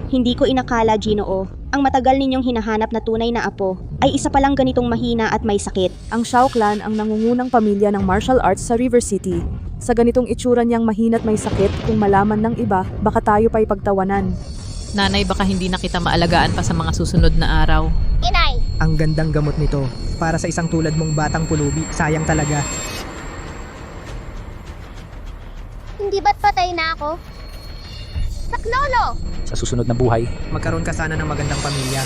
Hindi ko inakala, Ginoo. Ang matagal ninyong hinahanap na tunay na apo ay isa palang ganitong mahina at may sakit. Ang Shao Clan ang nangungunang pamilya ng martial arts sa River City. Sa ganitong itsura niyang mahina't may sakit, kung malaman ng iba, baka tayo pa'y pagtawanan. Nanay, baka hindi na kita maalagaan pa sa mga susunod na araw. Inay! Ang gandang gamot nito. Para sa isang tulad mong batang pulubi, sayang talaga. Hindi ba't patay na ako? Saklolo! Sa susunod na buhay, Magkaroon ka sana ng magandang pamilya.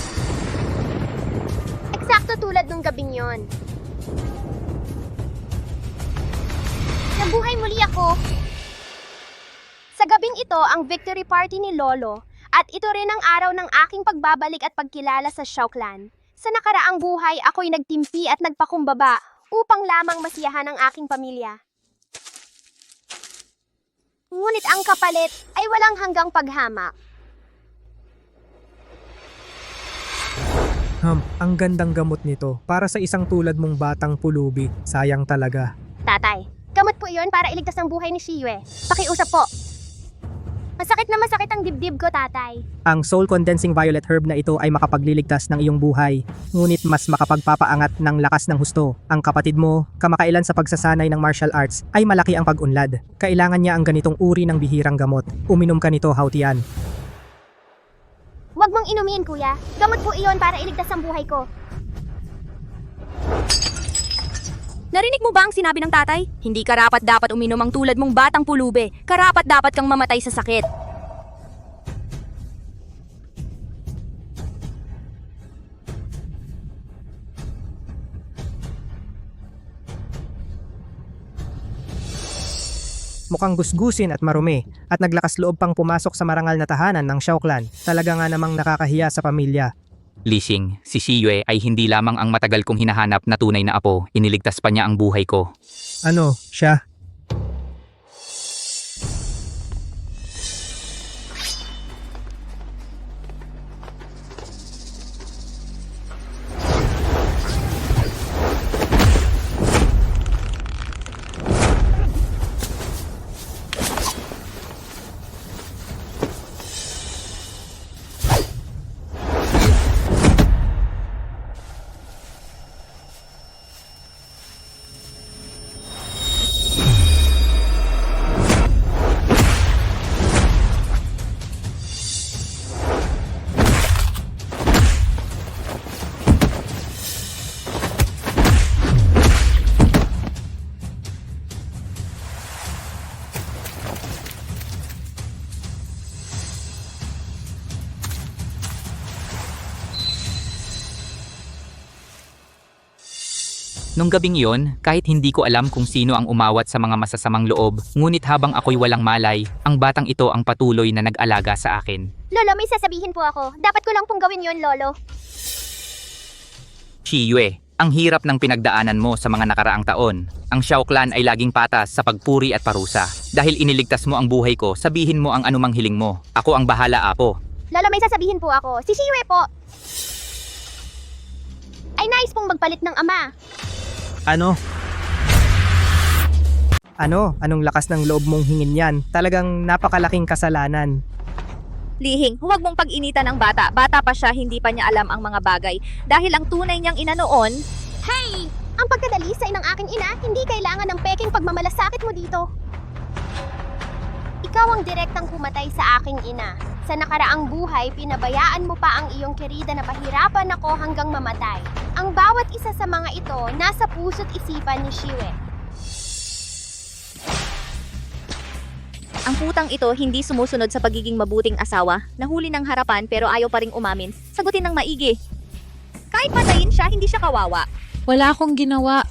Eksakto tulad nung gabing yon. Nabuhay muli ako. Sa gabing ito ang victory party ni Lolo at ito rin ang araw ng aking pagbabalik at pagkilala sa Shao Clan. Sa nakaraang buhay ako'y nagtimpi at nagpakumbaba upang lamang masiyahan ang aking pamilya. Ngunit ang kapalit ay walang hanggang paghamak. Ang gandang gamot nito. Para sa isang tulad mong batang pulubi, sayang talaga. Tatay, gamot po iyon para iligtas ang buhay ni Shiyue. Pakiusap po. Masakit na masakit ang dibdib ko, tatay. Ang soul condensing violet herb na ito ay makapagliligtas ng iyong buhay, ngunit mas makapagpapaangat ng lakas ng husto. Ang kapatid mo, kamakailan sa pagsasanay ng martial arts, ay malaki ang pag-unlad. Kailangan niya ang ganitong uri ng bihirang gamot. Uminom ka nito, Hautian. Huwag mong inumin, kuya. Gamot po iyon para iligtas ang buhay ko. Narinig mo ba ang sinabi ng tatay? Hindi karapat dapat uminom ang tulad mong batang pulube. Karapat dapat kang mamatay sa sakit. Mukhang gusgusin at marumi, at naglakas loob pang pumasok sa marangal na tahanan ng Shao Clan. Talaga nga namang nakakahiya sa pamilya. Lising, si Shiyue ay hindi lamang ang matagal kong hinahanap na tunay na apo, iniligtas pa niya ang buhay ko. Ano, siya? Nung gabing iyon, kahit hindi ko alam kung sino ang umawat sa mga masasamang loob, ngunit habang ako'y walang malay, ang batang ito ang patuloy na nag-alaga sa akin. Lolo, may sasabihin po ako. Dapat ko lang pong gawin yon, Lolo. Shiyue, ang hirap ng pinagdaanan mo sa mga nakaraang taon. Ang Shao Clan ay laging patas sa pagpuri at parusa. Dahil iniligtas mo ang buhay ko, sabihin mo ang anumang hiling mo. Ako ang bahala, apo. Lolo, may sasabihin po ako. Si Shiyue po. Ay nais pong magpalit ng ama. Ano? Anong lakas ng loob mong hingin yan? Talagang napakalaking kasalanan. Lihing, huwag mong pag-initan ang bata. Bata pa siya, hindi pa niya alam ang mga bagay. Dahil ang tunay niyang ina noon, Hey! Ang pagkadalisay ng aking ina, hindi kailangan ng peking pagmamalasakit mo dito. Ikaw ang direktang pumatay sa aking ina. Sa nakaraang buhay, pinabayaan mo pa ang iyong kerida na pahirapan ako hanggang mamatay. Ang bawat isa sa mga ito nasa puso't isipan ni Shiyue. ang putang ito hindi sumusunod sa pagiging mabuting asawa. Nahuli ng harapan pero ayaw pa ring umamin. Sagutin ng maigi. Kahit patayin siya, hindi siya kawawa. Wala akong ginawa.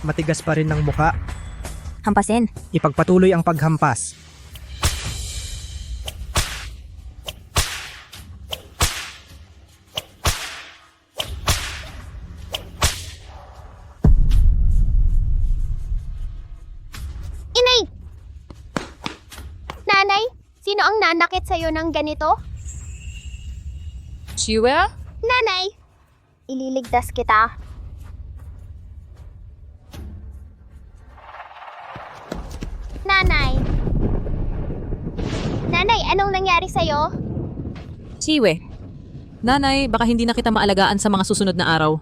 Matigas pa rin ng muka. Hampasin. Ipagpatuloy ang paghampas. Inay! Nanay, sino ang nanakit sa'yo ng ganito? Shiyue? Nanay, ililigtas kita. Nanay. Nanay, anong nangyari sa'yo? Siwe. Nanay, baka hindi na kita maalagaan sa mga susunod na araw.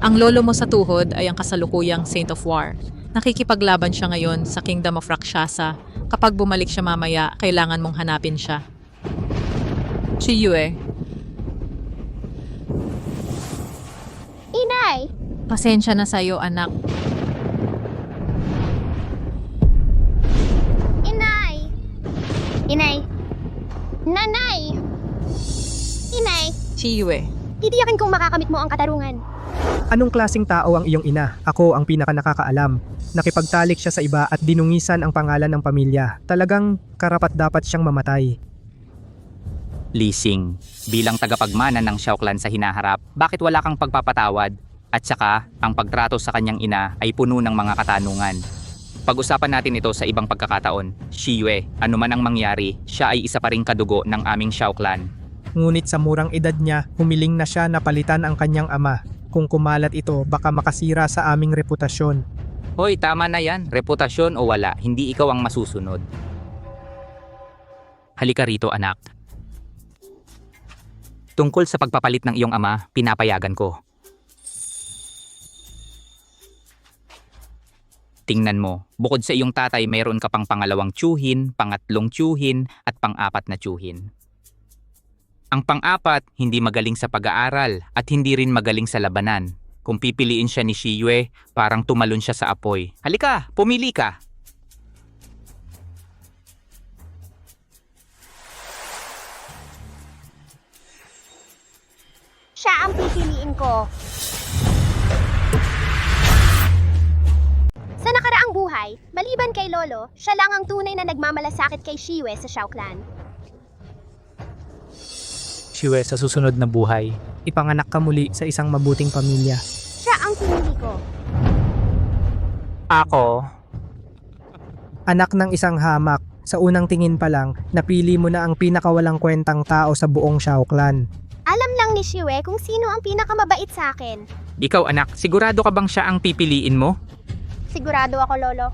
Ang lolo mo sa tuhod ay ang kasalukuyang Saint of War. Nakikipaglaban siya ngayon sa Kingdom of Rakshasa. Kapag bumalik siya mamaya, kailangan mong hanapin siya. Chiyue, Inay! pasensya na sa'yo, anak. Inay! Inay! Nanay! Inay! Chiyue. Titiyakin kong makakamit mo ang katarungan. Anong klaseng tao ang iyong ina? Ako ang pinaka nakakaalam. Nakipagtalik siya sa iba at dinungisan ang pangalan ng pamilya. Talagang karapat-dapat siyang mamatay. Lising, bilang tagapagmana ng Shao Clan sa hinaharap, bakit wala kang pagpapatawad? At saka, ang pagtrato sa kanyang ina ay puno ng mga katanungan. Pag-usapan natin ito sa ibang pagkakataon. Shiyue, anuman ang mangyari, siya ay isa pa ring kadugo ng aming Shao Clan. Ngunit sa murang edad niya, humiling na siya na palitan ang kanyang ama. Kung kumalat ito, baka makasira sa aming reputasyon. Hoy, tama na yan. Reputasyon o wala, hindi ikaw ang masusunod. Halika rito, anak. Tungkol sa pagpapalit ng iyong ama, pinapayagan ko. Tingnan mo, bukod sa iyong tatay, mayroon ka pang pangalawang tiyuhin, pangatlong tiyuhin, at pang-apat na tiyuhin. Ang pang-apat, hindi magaling sa pag-aaral at hindi rin magaling sa labanan. Kung pipiliin siya ni Shiyue, parang tumalon siya sa apoy. Halika, pumili ka! Siya ang pipiliin ko. Sa nakaraang buhay, maliban kay Lolo, siya lang ang tunay na nagmamalasakit kay Shiyue sa Shao Clan. Shiyue, sa susunod na buhay, Ipanganak ka muli sa isang mabuting pamilya. Siya ang pinili ko. ako, Anak ng isang hamak, sa unang tingin pa lang, napili mo na ang pinakawalang kwentang tao sa buong Shao Clan. Alam lang ni Shiyue kung sino ang pinakamabait sa akin. Ikaw anak, sigurado ka bang siya ang pipiliin mo? Sigurado ako, Lolo.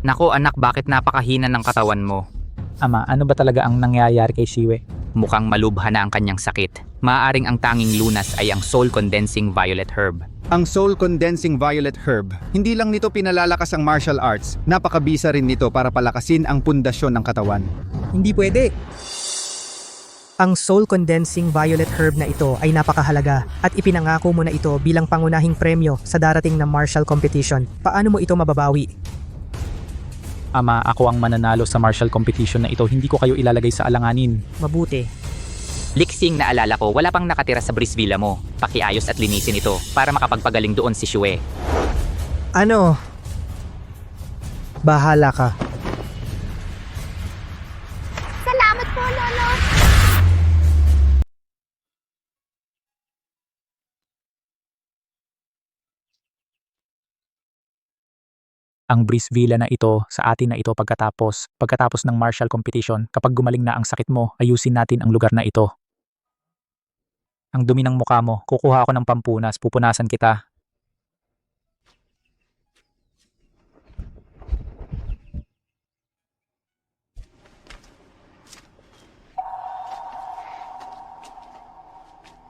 Nako anak, bakit napakahina ng katawan mo? Ama, ano ba talaga ang nangyayari kay Shiyue? Mukhang malubha na ang kanyang sakit. Maaaring ang tanging lunas ay ang Soul Condensing Violet Herb. Ang Soul Condensing Violet Herb, hindi lang nito pinalalakas ang martial arts, napakabisa rin nito para palakasin ang pundasyon ng katawan. Hindi pwede! Ang Soul Condensing Violet Herb na ito ay napakahalaga at ipinangako mo na ito bilang pangunahing premyo sa darating na martial competition. Paano mo ito mababawi? Ama, ako ang mananalo sa martial competition na ito. Hindi ko kayo ilalagay sa alanganin. Mabuti. Liksing, naalala ko, wala pang nakatira sa Breeze Villa mo. Pakiayos at linisin ito para makapagpagaling doon si Shiyue. Ano? Bahala ka. Salamat po, Lolo! Ang Breeze Villa na ito, sa atin na ito pagkatapos ng martial competition, kapag gumaling na ang sakit mo, ayusin natin ang lugar na ito. Ang dumi ng mukha mo, kukuha ako ng pampunas, pupunasan kita.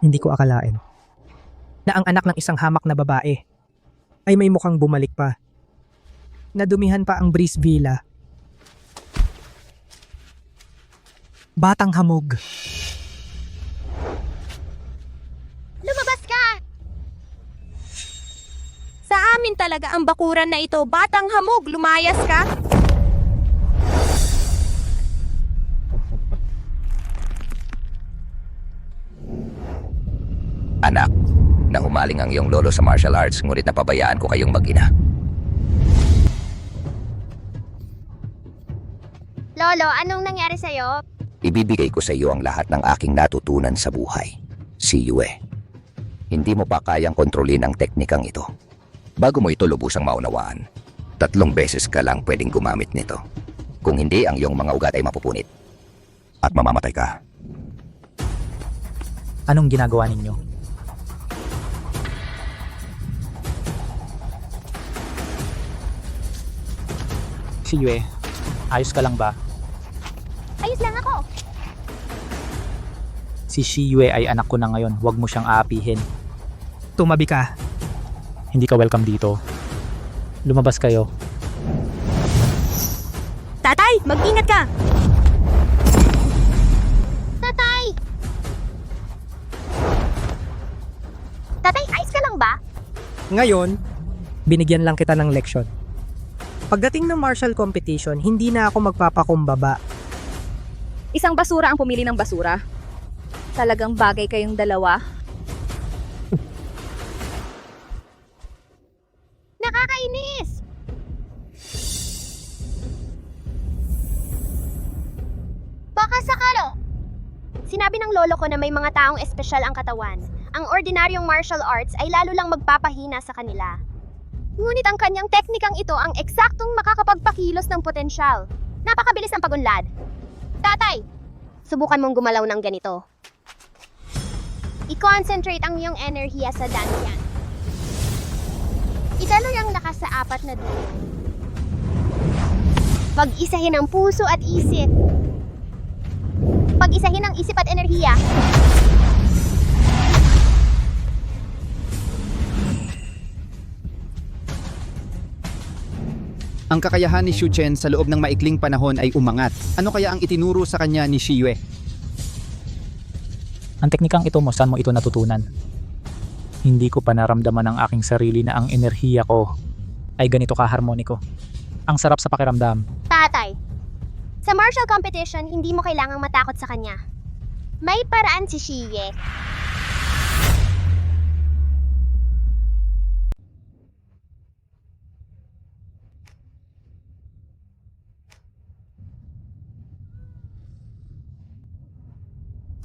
Hindi ko akalain na ang anak ng isang hamak na babae ay may mukhang bumalik pa. Nadumihan pa ang Breeze Villa. Batang hamog. Lumabas ka! Sa amin talaga ang bakuran na ito. Batang hamog, lumayas ka! Anak, nahumaling ang iyong lolo sa martial arts ngunit napabayaan ko kayong mag-ina. Lolo, anong nangyari sa'yo? Ibibigay ko sa iyo ang lahat ng aking natutunan sa buhay. Shiyue, hindi mo pa kayang kontrolin ang teknikang ito. Bago mo ito lubusang maunawaan, 3 beses ka lang pwedeng gumamit nito. Kung hindi, ang iyong mga ugat ay mapupunit. At mamamatay ka. Anong ginagawa ninyo? Si Yue, ayos ka lang ba? Ayos lang ako. Si Shi Yue ay anak ko na ngayon, huwag mo siyang aapihin. Tumabi ka. Hindi ka welcome dito. Lumabas kayo. Tatay, mag-ingat ka! Tatay! Tatay, ayos ka lang ba? Ngayon, binigyan lang kita ng leksyon. Pagdating ng martial competition, hindi na ako magpapakumbaba. Isang basura ang pumili ng basura. Talagang bagay kayong dalawa. Nakakainis! Baka sakalo. Sinabi ng lolo ko na may mga taong espesyal ang katawan. Ang ordinaryong martial arts ay lalo lang magpapahina sa kanila. Ngunit ang kanyang teknikang ito ang eksaktong makakapagpakilos ng potensyal. Napakabilis ng pagunlad. Tatay, subukan mong gumalaw ng ganito. I-concentrate ang iyong enerhiya sa dantian. Idaloy ang lakas sa apat na dulo. Pag-isahin ang puso at isip. Pag-isahin ang isip at enerhiya. Ang kakayahan ni Xu Chen sa loob ng maikling panahon ay umangat. Ano kaya ang itinuro sa kanya ni Shi Yue? Ang teknikang ito mo, saan mo ito natutunan? Hindi ko pa naramdaman ang aking sarili na ang enerhiya ko ay ganito kaharmoniko. Ang sarap sa pakiramdam. Tatay, sa martial competition, hindi mo kailangang matakot sa kanya. May paraan si Shie.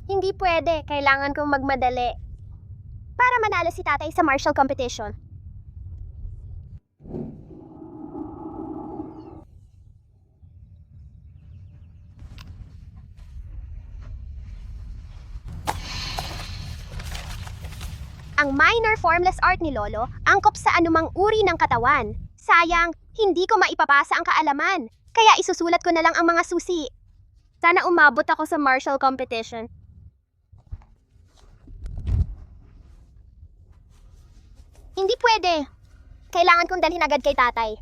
Hindi pwede. Kailangan kong magmadali para manalo si tatay sa martial competition. Ang minor formless art ni Lolo angkop sa anumang uri ng katawan. Sayang, hindi ko maipapasa ang kaalaman. Kaya isusulat ko na lang ang mga susi. Sana umabot ako sa martial competition. Hindi pwede. Kailangan kong dalhin agad kay tatay.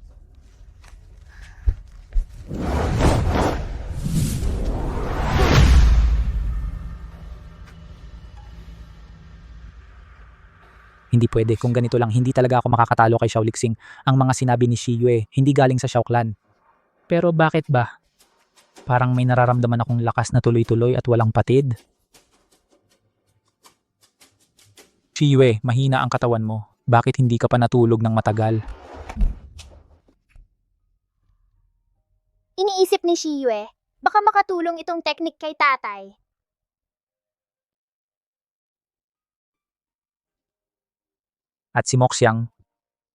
Hindi pwede. Kung ganito lang, hindi talaga ako makakatalo kay Xiao Lixing. Ang mga sinabi ni Shi Yue, hindi galing sa Xiao Clan. Pero bakit ba? Parang may nararamdaman akong lakas na tuloy-tuloy at walang patid. Shi Yue, mahina ang katawan mo. Bakit hindi ka pa natulog ng matagal? Iniisip ni Shiyue, baka makatulong itong teknik kay tatay. At si Moxiang,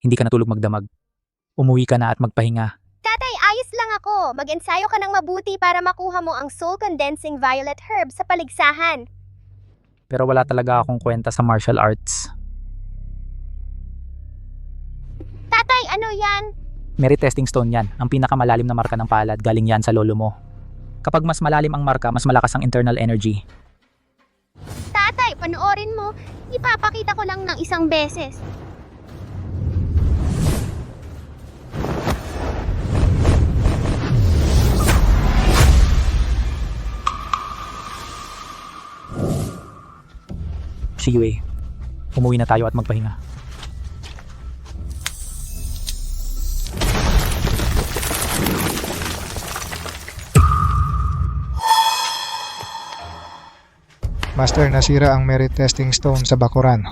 hindi ka natulog magdamag. Umuwi ka na at magpahinga. Tatay, ayos lang ako. Mag-ensayo ka ng mabuti para makuha mo ang soul condensing violet herb sa paligsahan. Pero wala talaga akong kwenta sa martial arts. Tatay, ano yan? Merit testing stone yan. Ang pinakamalalim na marka ng palad, galing yan sa lolo mo. Kapag mas malalim ang marka, mas malakas ang internal energy. Tatay, panoorin mo. Ipapakita ko lang ng isang beses. Shiyue, umuwi na tayo at magpahinga. Master, nasira ang merit testing stone sa bakuran.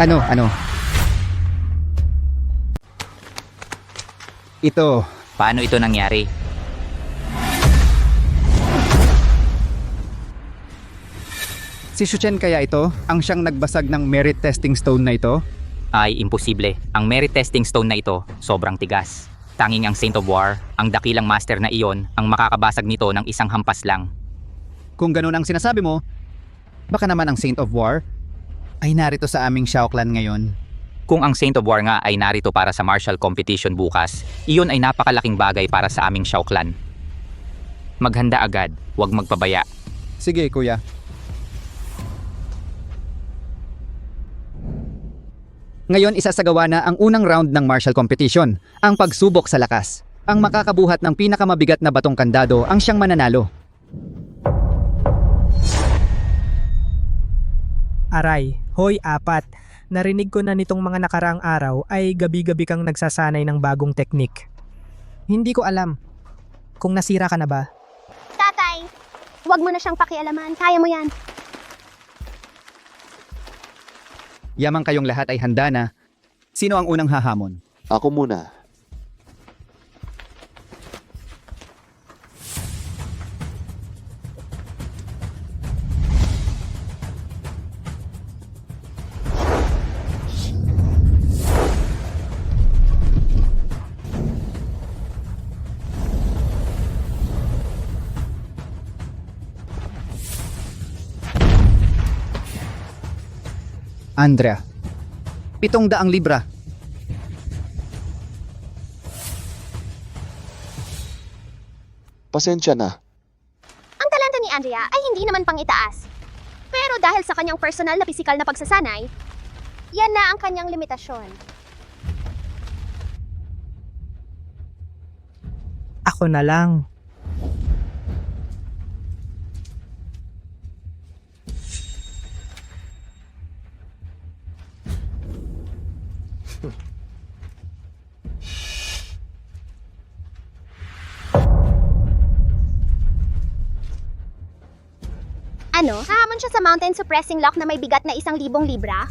Ano? Ito. Paano ito nangyari? Si Xu Chen kaya ito? Ang siyang nagbasag ng merit testing stone na ito? Ay imposible. Ang merit testing stone na ito, sobrang tigas. Tanging ang Saint of War, ang dakilang master na iyon, ang makakabasag nito ng isang hampas lang. Kung ganun ang sinasabi mo, baka naman ang Saint of War ay narito sa aming Xiao Clan ngayon. Kung ang Saint of War nga ay narito para sa martial competition bukas, iyon ay napakalaking bagay para sa aming Shao Clan. Maghanda agad, huwag magpabaya. Sige, kuya. Ngayon isasagawa na ang unang round ng martial competition, ang pagsubok sa lakas. Ang makakabuhat ng pinakamabigat na batong kandado ang siyang mananalo. Aray, hoy apat. Narinig ko na nitong mga nakaraang araw ay gabi-gabi kang nagsasanay ng bagong teknik. Hindi ko alam kung nasira ka na ba. Tatay, huwag mo na siyang pakialaman. Kaya mo yan. Yamang kayong lahat ay handa na. Sino ang unang hahamon? Ako muna. Andrea. 700 libra. Pasensya na. Ang talento ni Andrea ay hindi naman pang itaas. Pero dahil sa kanyang personal na pisikal na pagsasanay, yan na ang kanyang limitasyon. Ako na lang. Ano? Hahamon siya sa mountain suppressing lock na may bigat na 1,000 libra?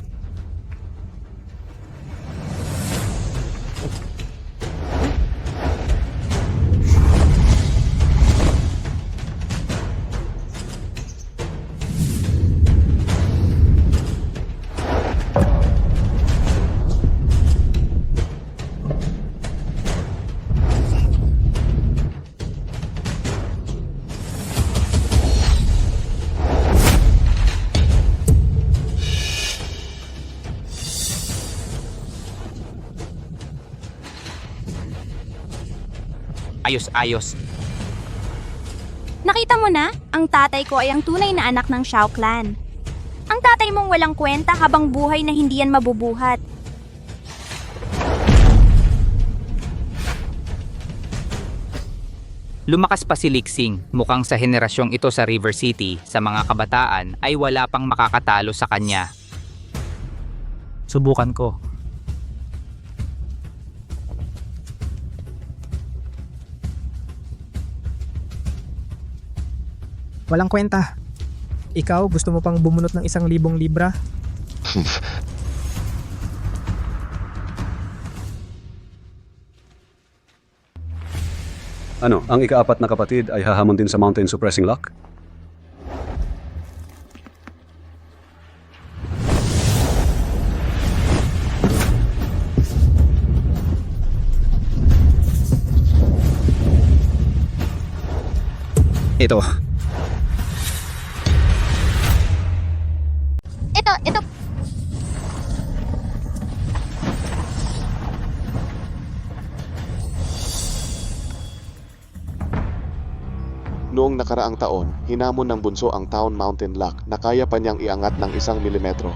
Ayos-ayos. Nakita mo na? Ang tatay ko ay ang tunay na anak ng Shao Clan. Ang tatay mong walang kwenta habang buhay na hindi yan mabubuhat. Lumakas pa si Lixing, mukhang sa henerasyong ito sa River City, sa mga kabataan ay wala pang makakatalo sa kanya. Subukan ko. Walang kwenta. Ikaw, gusto mo pang bumunot ng 1,000 libra? Ano, ang ika-4 na kapatid ay hahamon din sa mountain suppressing lock? Ito. Ito. Noong nakaraang taon, hinamon ng bunso ang Town Mountain Lock na kaya pa niyang iangat ng 1 milimetro.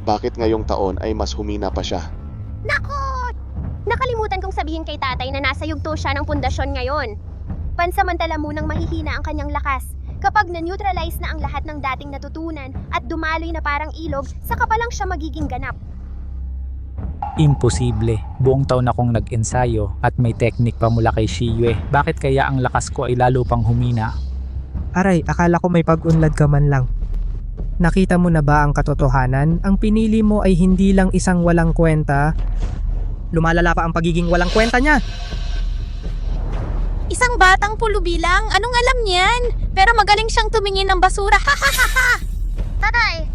Bakit ngayong taon ay mas humina pa siya? Nako! Nakalimutan kong sabihin kay tatay na nasa yugto siya ng pundasyon ngayon. Pansamantala munang mahihina ang kanyang lakas. Kapag na-neutralize na ang lahat ng dating natutunan at dumaloy na parang ilog, saka pa lang siya magiging ganap. Imposible. Buong taon akong nag-ensayo at may teknik pa mula kay Shiyue. Bakit kaya ang lakas ko ay lalo pang humina? Aray, akala ko may pag-unlad ka man lang. Nakita mo na ba ang katotohanan? Ang pinili mo ay hindi lang isang walang kwenta. Lumalala pa ang pagiging walang kwenta niya. Isang batang pulubilang, anong alam niyan? Pero magaling siyang tumingin ng basura, ha! Tatay,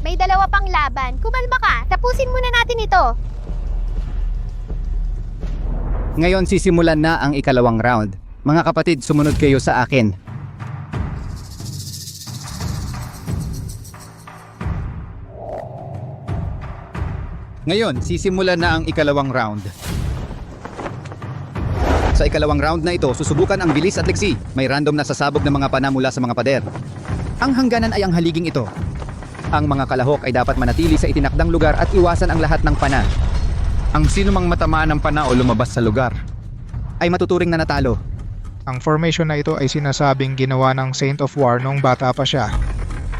may dalawa pang laban. Kumalma ka, tapusin muna natin ito. Ngayon sisimulan na ang ikalawang round. Mga kapatid, sumunod kayo sa akin. Ngayon, sisimulan na ang ikalawang round. Sa ikalawang round na ito, susubukan ang bilis at liksi. May random na sasabog ng mga pana mula sa mga pader. Ang hangganan ay ang haliging ito. Ang mga kalahok ay dapat manatili sa itinakdang lugar at iwasan ang lahat ng pana. Ang sinumang matamaan ng pana o lumabas sa lugar ay matuturing na natalo. Ang formation na ito ay sinasabing ginawa ng Saint of War noong bata pa siya.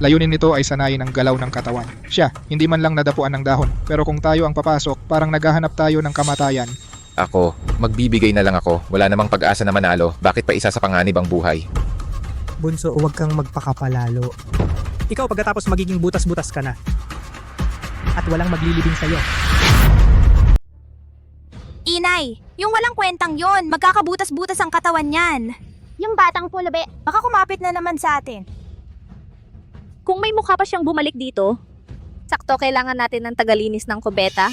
Layunin nito ay sanayin ang galaw ng katawan. Siya, hindi man lang nadapuan ng dahon. Pero kung tayo ang papasok, parang naghahanap tayo ng kamatayan. Ako, magbibigay na lang ako. Wala namang pag-asa na manalo. Bakit pa isa sa panganib ang buhay? Bunso, huwag kang magpakapalalo. Ikaw pagkatapos magiging butas-butas ka na. At walang maglilibing sa'yo. Inay, yung walang kwentang yon, magkakabutas-butas ang katawan niyan. Yung batang pulabe, baka kumapit na naman sa atin. Kung may mukha pa siyang bumalik dito, sakto kailangan natin ng tagalinis ng kubeta.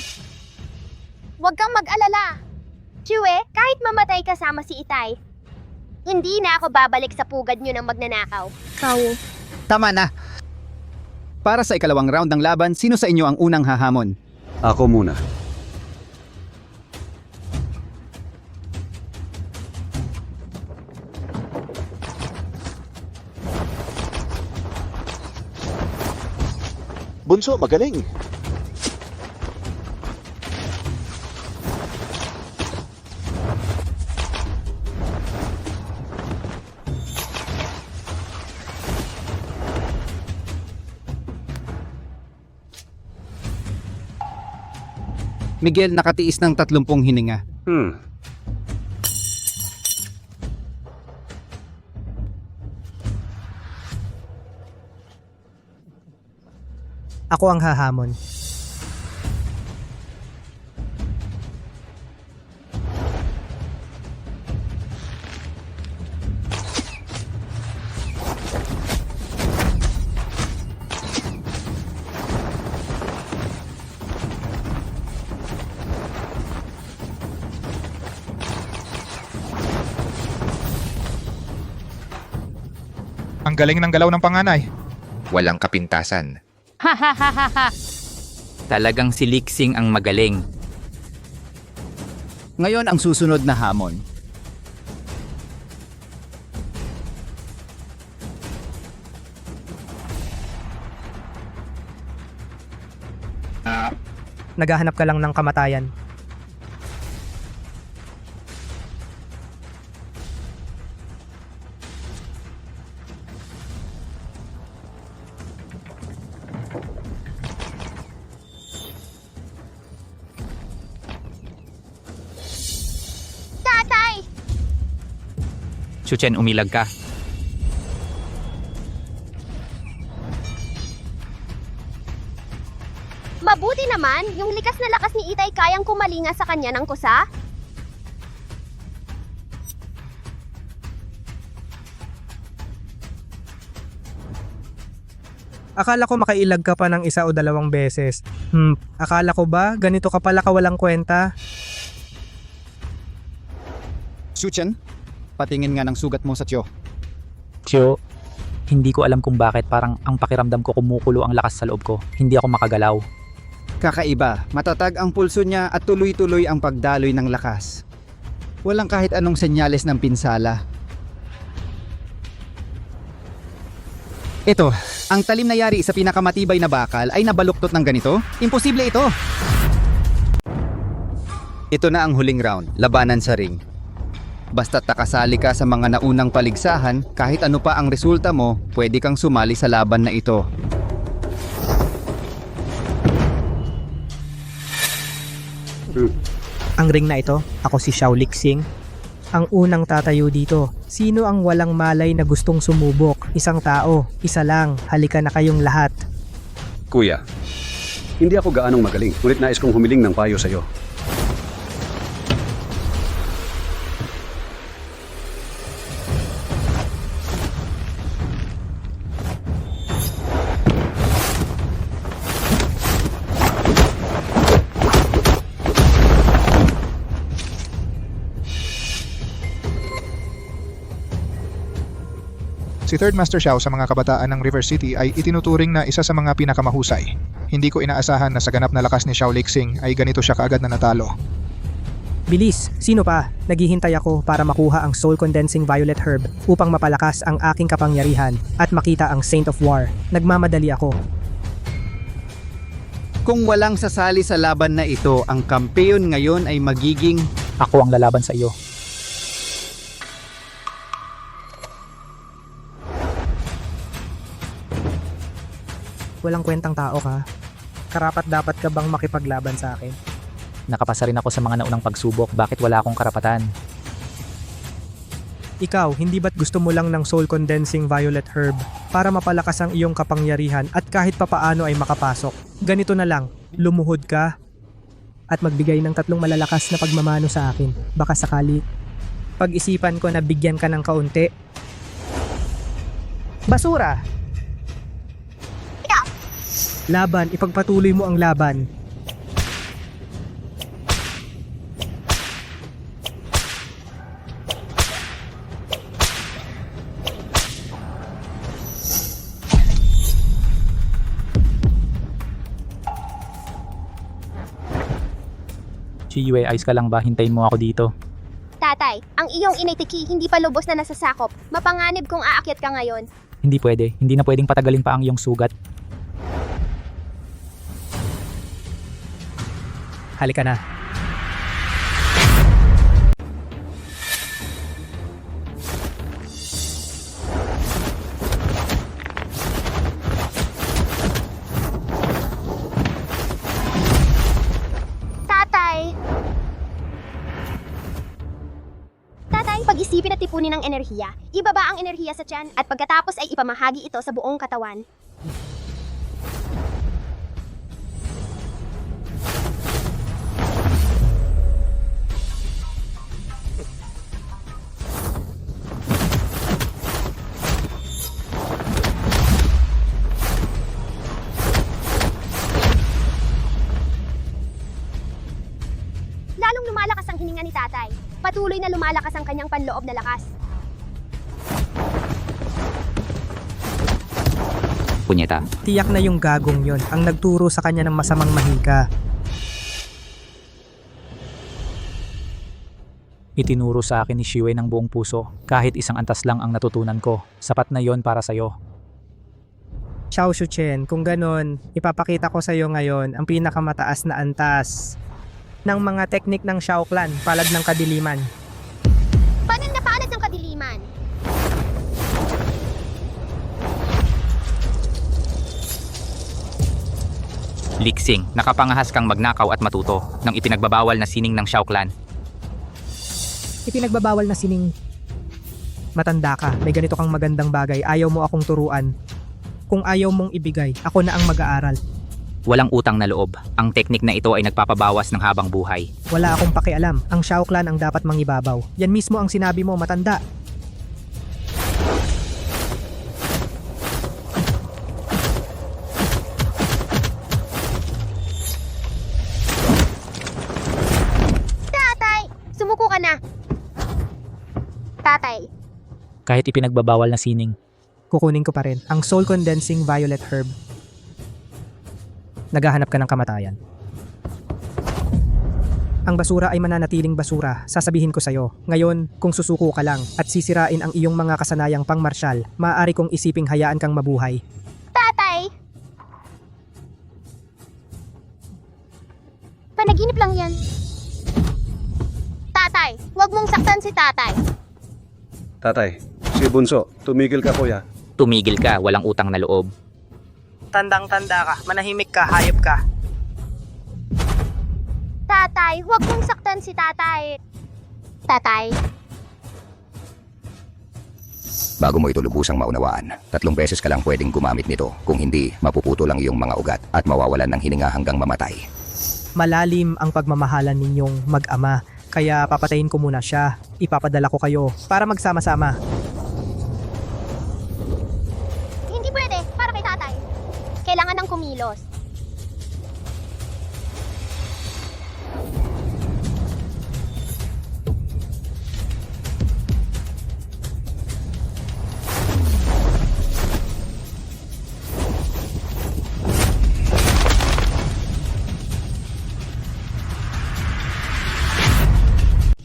Huwag kang mag-alala. Chue, kahit mamatay kasama si Itay, hindi na ako babalik sa pugad niyo ng magnanakaw. Tama na! Para sa ikalawang round ng laban, sino sa inyo ang unang hahamon? Ako muna. Bunso, magaling! Miguel nakatiis ng 30 hininga. Ako ang hahamon. Ang galing ng galaw ng panganay. Walang kapintasan. Talagang si Lixing ang magaling. Ngayon ang susunod na hamon. Naghahanap ka lang ng kamatayan. Tatay! Chuchen, umilag ka. Mabuti naman, yung likas na lakas ni Itay kayang kumalinga sa kanya ng kusa. Akala ko makailag ka pa ng 1 o 2 beses. Akala ko ba ganito ka pala kawalang kwenta? Suchen, patingin nga ng sugat mo sa tiyo. Chio, hindi ko alam kung bakit parang ang pakiramdam ko kumukulo ang lakas sa loob ko. Hindi ako makagalaw. Kakaiba, matatag ang pulso niya at tuloy-tuloy ang pagdaloy ng lakas. Walang kahit anong senyales ng pinsala. Ito, ang talim na yari sa pinakamatibay na bakal ay nabaluktot ng ganito? Imposible ito! Ito na ang huling round, labanan sa ring. Basta't nakasali ka sa mga naunang paligsahan, kahit ano pa ang resulta mo, pwede kang sumali sa laban na ito. Ang ring na ito, ako si Xiao Lixing. Ang unang tatayo dito. Sino ang walang malay na gustong sumubok? Isang tao, isa lang, halika na kayong lahat. Kuya, hindi ako gaanong magaling, ngunit nais kong humiling ng payo sa'yo. Si Third Master Xiao sa mga kabataan ng River City ay itinuturing na isa sa mga pinakamahusay. Hindi ko inaasahan na sa ganap na lakas ni Xiao Lixing ay ganito siya kaagad na natalo. Bilis, sino pa? Naghihintay ako para makuha ang Soul Condensing Violet Herb upang mapalakas ang aking kapangyarihan at makita ang Saint of War. Nagmamadali ako. Kung walang sasali sa laban na ito, ang kampeon ngayon ay magiging... Ako ang lalaban sa iyo. Walang kwentang tao ka. Karapat dapat ka bang makipaglaban sa akin? Nakapasa rin ako sa mga naunang pagsubok. Bakit wala akong karapatan? Ikaw, hindi ba't gusto mo lang ng Soul Condensing Violet Herb para mapalakas ang iyong kapangyarihan at kahit papaano ay makapasok? Ganito na lang, lumuhod ka at magbigay ng 3 malalakas na pagmamano sa akin. Baka sakali, pag-isipan ko na bigyan ka ng kaunti. Basura! Laban, ipagpatuloy mo ang laban. Chiyue, ayos ka lang ba? Hintayin mo ako dito. Tatay, ang iyong inay Tiki hindi pa lubos na nasasakop. Mapanganib kung aakyat ka ngayon. Hindi pwede. Hindi na pwedeng patagalin pa ang iyong sugat. Halika na. Tatay, pag-isipin at tipunin ang enerhiya. Ibaba ang enerhiya sa tiyan at pagkatapos ay ipamahagi ito sa buong katawan. Lalong lumalakas ang hininga ni tatay. Patuloy na lumalakas ang kanyang panloob na lakas. Punyeta. Tiyak na yung gagong yon ang nagturo sa kanya ng masamang mahika. Itinuro sa akin ni Chiyue ng buong puso. Kahit isang antas lang ang natutunan ko. Sapat na yon para sa'yo. Xiao Shuchen, kung ganon, ipapakita ko sa iyo ngayon ang pinakamataas na antas ng mga teknik ng Xiao Clan, palad ng kadiliman. Paano na palad ng kadiliman? Lixing, nakapangahas kang magnakaw at matuto ng ipinagbabawal na sining ng Xiao Clan. Ipinagbabawal na sining. Matanda ka, may ganito kang magandang bagay, ayaw mo akong turuan. Kung ayaw mong ibigay, ako na ang mag-aaral. Walang utang na loob. Ang teknik na ito ay nagpapabawas ng habang buhay. Wala akong pakialam, ang Xiao Clan ang dapat mangibabaw. Yan mismo ang sinabi mo, matanda. Tatay, sumuko ka na. Tatay, Kahit ipinagbabawal na sining. Kukunin ko pa rin ang Soul Condensing Violet Herb. Naghahanap ka ng kamatayan. Ang basura ay mananatiling basura, sasabihin ko sa'yo. Ngayon, kung susuko ka lang at sisirain ang iyong mga kasanayang pangmarsyal, maaari kong isiping hayaan kang mabuhay. tatay! Panaginip lang yan. Tatay, huwag mong saktan si tatay. Tatay, si Bunso, tumigil ka kuya. Tumigil ka, walang utang na loob. Tandang-tanda ka, manahimik ka, hayop ka. Tatay, huwag mong saktan si tatay. Tatay, Bago mo ito lubusang maunawaan, 3 beses ka lang pwedeng gumamit nito. Kung hindi, mapuputo lang iyong mga ugat at mawawalan ng hininga hanggang mamatay. Malalim ang pagmamahalan ninyong mag-ama, kaya papatayin ko muna siya. Ipapadala ko kayo para magsama-sama. hindi pwede para kay tatay. Kailangan ng kumilos.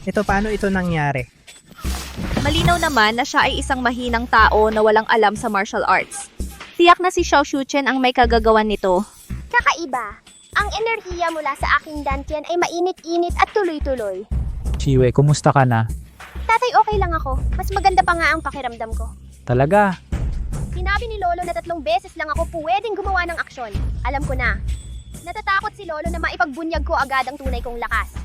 Ito paano ito nangyari? Malinaw naman na siya ay isang mahinang tao na walang alam sa martial arts. Tiyak na si Xiao Shuchen ang may kagagawan nito. Kakaiba. Ang enerhiya mula sa aking dantian ay mainit-init at tuloy-tuloy. Chiyue, kumusta ka na? Tatay, okay lang ako. Mas maganda pa nga ang pakiramdam ko. Talaga? Sinabi ni Lolo na 3 beses lang ako pwedeng gumawa ng aksyon. Alam ko na. Natatakot si Lolo na maipagbunyag ko agad ang tunay kong lakas.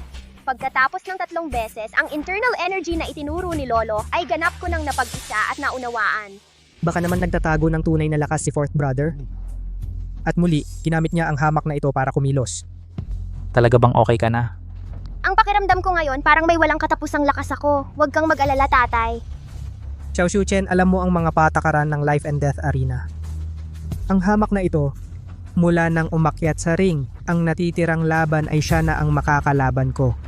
Pagkatapos ng 3 beses, ang internal energy na itinuro ni Lolo ay ganap ko ng napag-isa at naunawaan. Baka naman nagtatago ng tunay na lakas si fourth brother? At muli, ginamit niya ang hamak na ito para kumilos. Talaga bang okay ka na? Ang pakiramdam ko ngayon parang may walang katapusang lakas ako. Huwag kang mag-alala, tatay. Xiao Shuchen, alam mo ang mga patakaran ng life and death arena. Ang hamak na ito, mula nang umakyat sa ring, ang natitirang laban ay siya na ang makakalaban ko.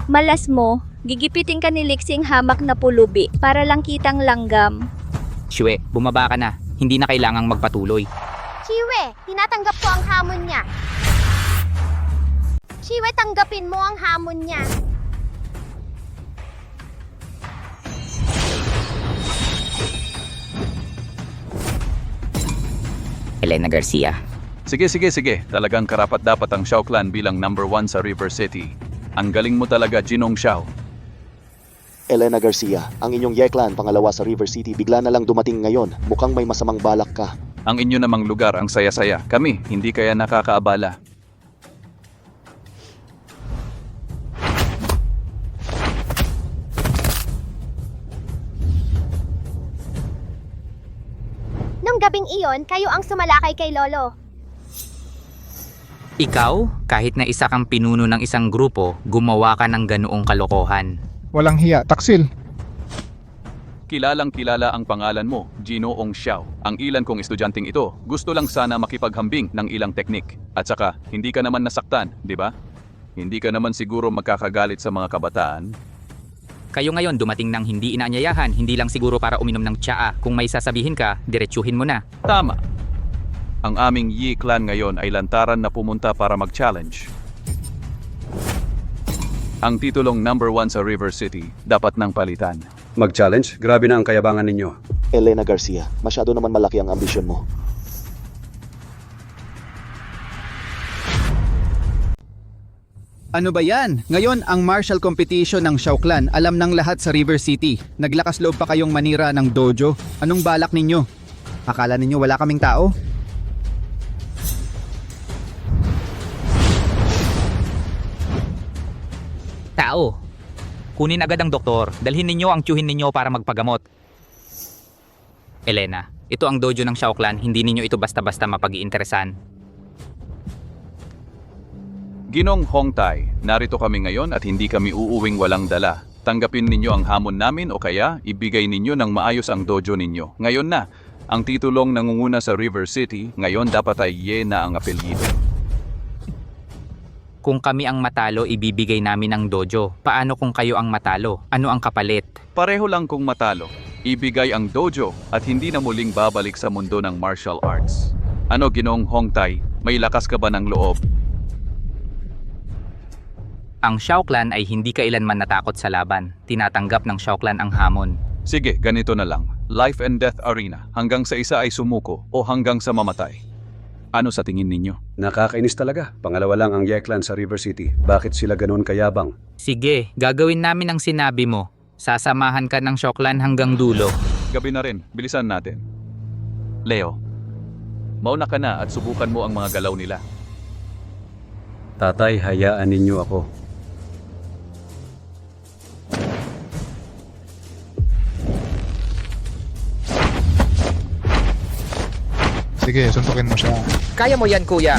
Malas mo, gigipitin ka ni Lixing hamak na pulubi para lang kitang langgam. Chue, bumaba ka na. Hindi na kailangang magpatuloy. Chiwe, tinatanggap ko ang hamon niya. Chiwe, tanggapin mo ang hamon niya. Elena Garcia. Sige. Talagang karapat-dapat ang Xiao Clan bilang number 1 sa River City. Ang galing mo talaga, Jinong Xiao. Elena Garcia, ang inyong Ye-Clan pangalawa sa River City bigla na lang dumating ngayon. Mukhang may masamang balak ka. Ang inyo namang lugar ang saya-saya. Kami, hindi kaya nakakaabala. Nung gabing iyon, kayo ang sumalakay kay Lolo. Ikaw, kahit na isa kang pinuno ng isang grupo, gumawa ka ng ganoong kalokohan. Walang hiya, taksil. Kilalang-kilala ang pangalan mo, Ginoong Xiao. Ang ilan kong estudyanteng ito, gusto lang sana makipaghambing ng ilang teknik. At saka, hindi ka naman nasaktan, di ba? Hindi ka naman siguro magkakagalit sa mga kabataan. Kayo ngayon dumating ng hindi inaanyayahan, hindi lang siguro para uminom ng tsaa. Kung may sasabihin ka, diretsuhin mo na. Tama. Ang aming Yi Clan ngayon ay lantaran na pumunta para mag-challenge. Ang titulong number 1 sa River City, dapat nang palitan. Mag-challenge? Grabe na ang kayabangan ninyo. Elena Garcia, masyado naman malaki ang ambisyon mo. Ano ba yan? Ngayon, ang martial competition ng Xiao Clan, alam ng lahat sa River City. Naglakas loob pa kayong manira ng dojo. Anong balak ninyo? Akala ninyo wala kaming tao? Tao, kunin agad ang doktor. Dalhin ninyo ang tiyuhin ninyo para magpagamot. Elena, ito ang dojo ng Xiao Clan. Hindi ninyo ito basta-basta mapag-iinteresan. Ginong Hongtai, narito kami ngayon at hindi kami uuwing walang dala. Tanggapin ninyo ang hamon namin o kaya ibigay ninyo ng maayos ang dojo ninyo. Ngayon na, ang titulong nangunguna sa River City, ngayon dapat ay Ye na ang apelyido. Kung kami ang matalo, ibibigay namin ang dojo. Paano kung kayo ang matalo? Ano ang kapalit? Pareho lang kung matalo. Ibigay ang dojo at hindi na muling babalik sa mundo ng martial arts. Ano Ginong Hongtai, may lakas ka ba ng loob? Ang Xiao Clan ay hindi kailanman natakot sa laban. Tinatanggap ng Xiao Clan ang hamon. Sige, ganito na lang. Life and death arena. Hanggang sa isa ay sumuko o hanggang sa mamatay. Ano sa tingin ninyo? Nakakainis talaga. Pangalawa lang ang Ye-Clan sa River City. Bakit sila ganoon kayabang? Sige, gagawin namin ang sinabi mo. Sasamahan ka ng Xiao Clan hanggang dulo. Gabi na rin. Bilisan natin. Leo, mauna ka na at subukan mo ang mga galaw nila. Tatay, hayaan ninyo ako. Sige, suntukin mo siya. Kaya mo yan, kuya.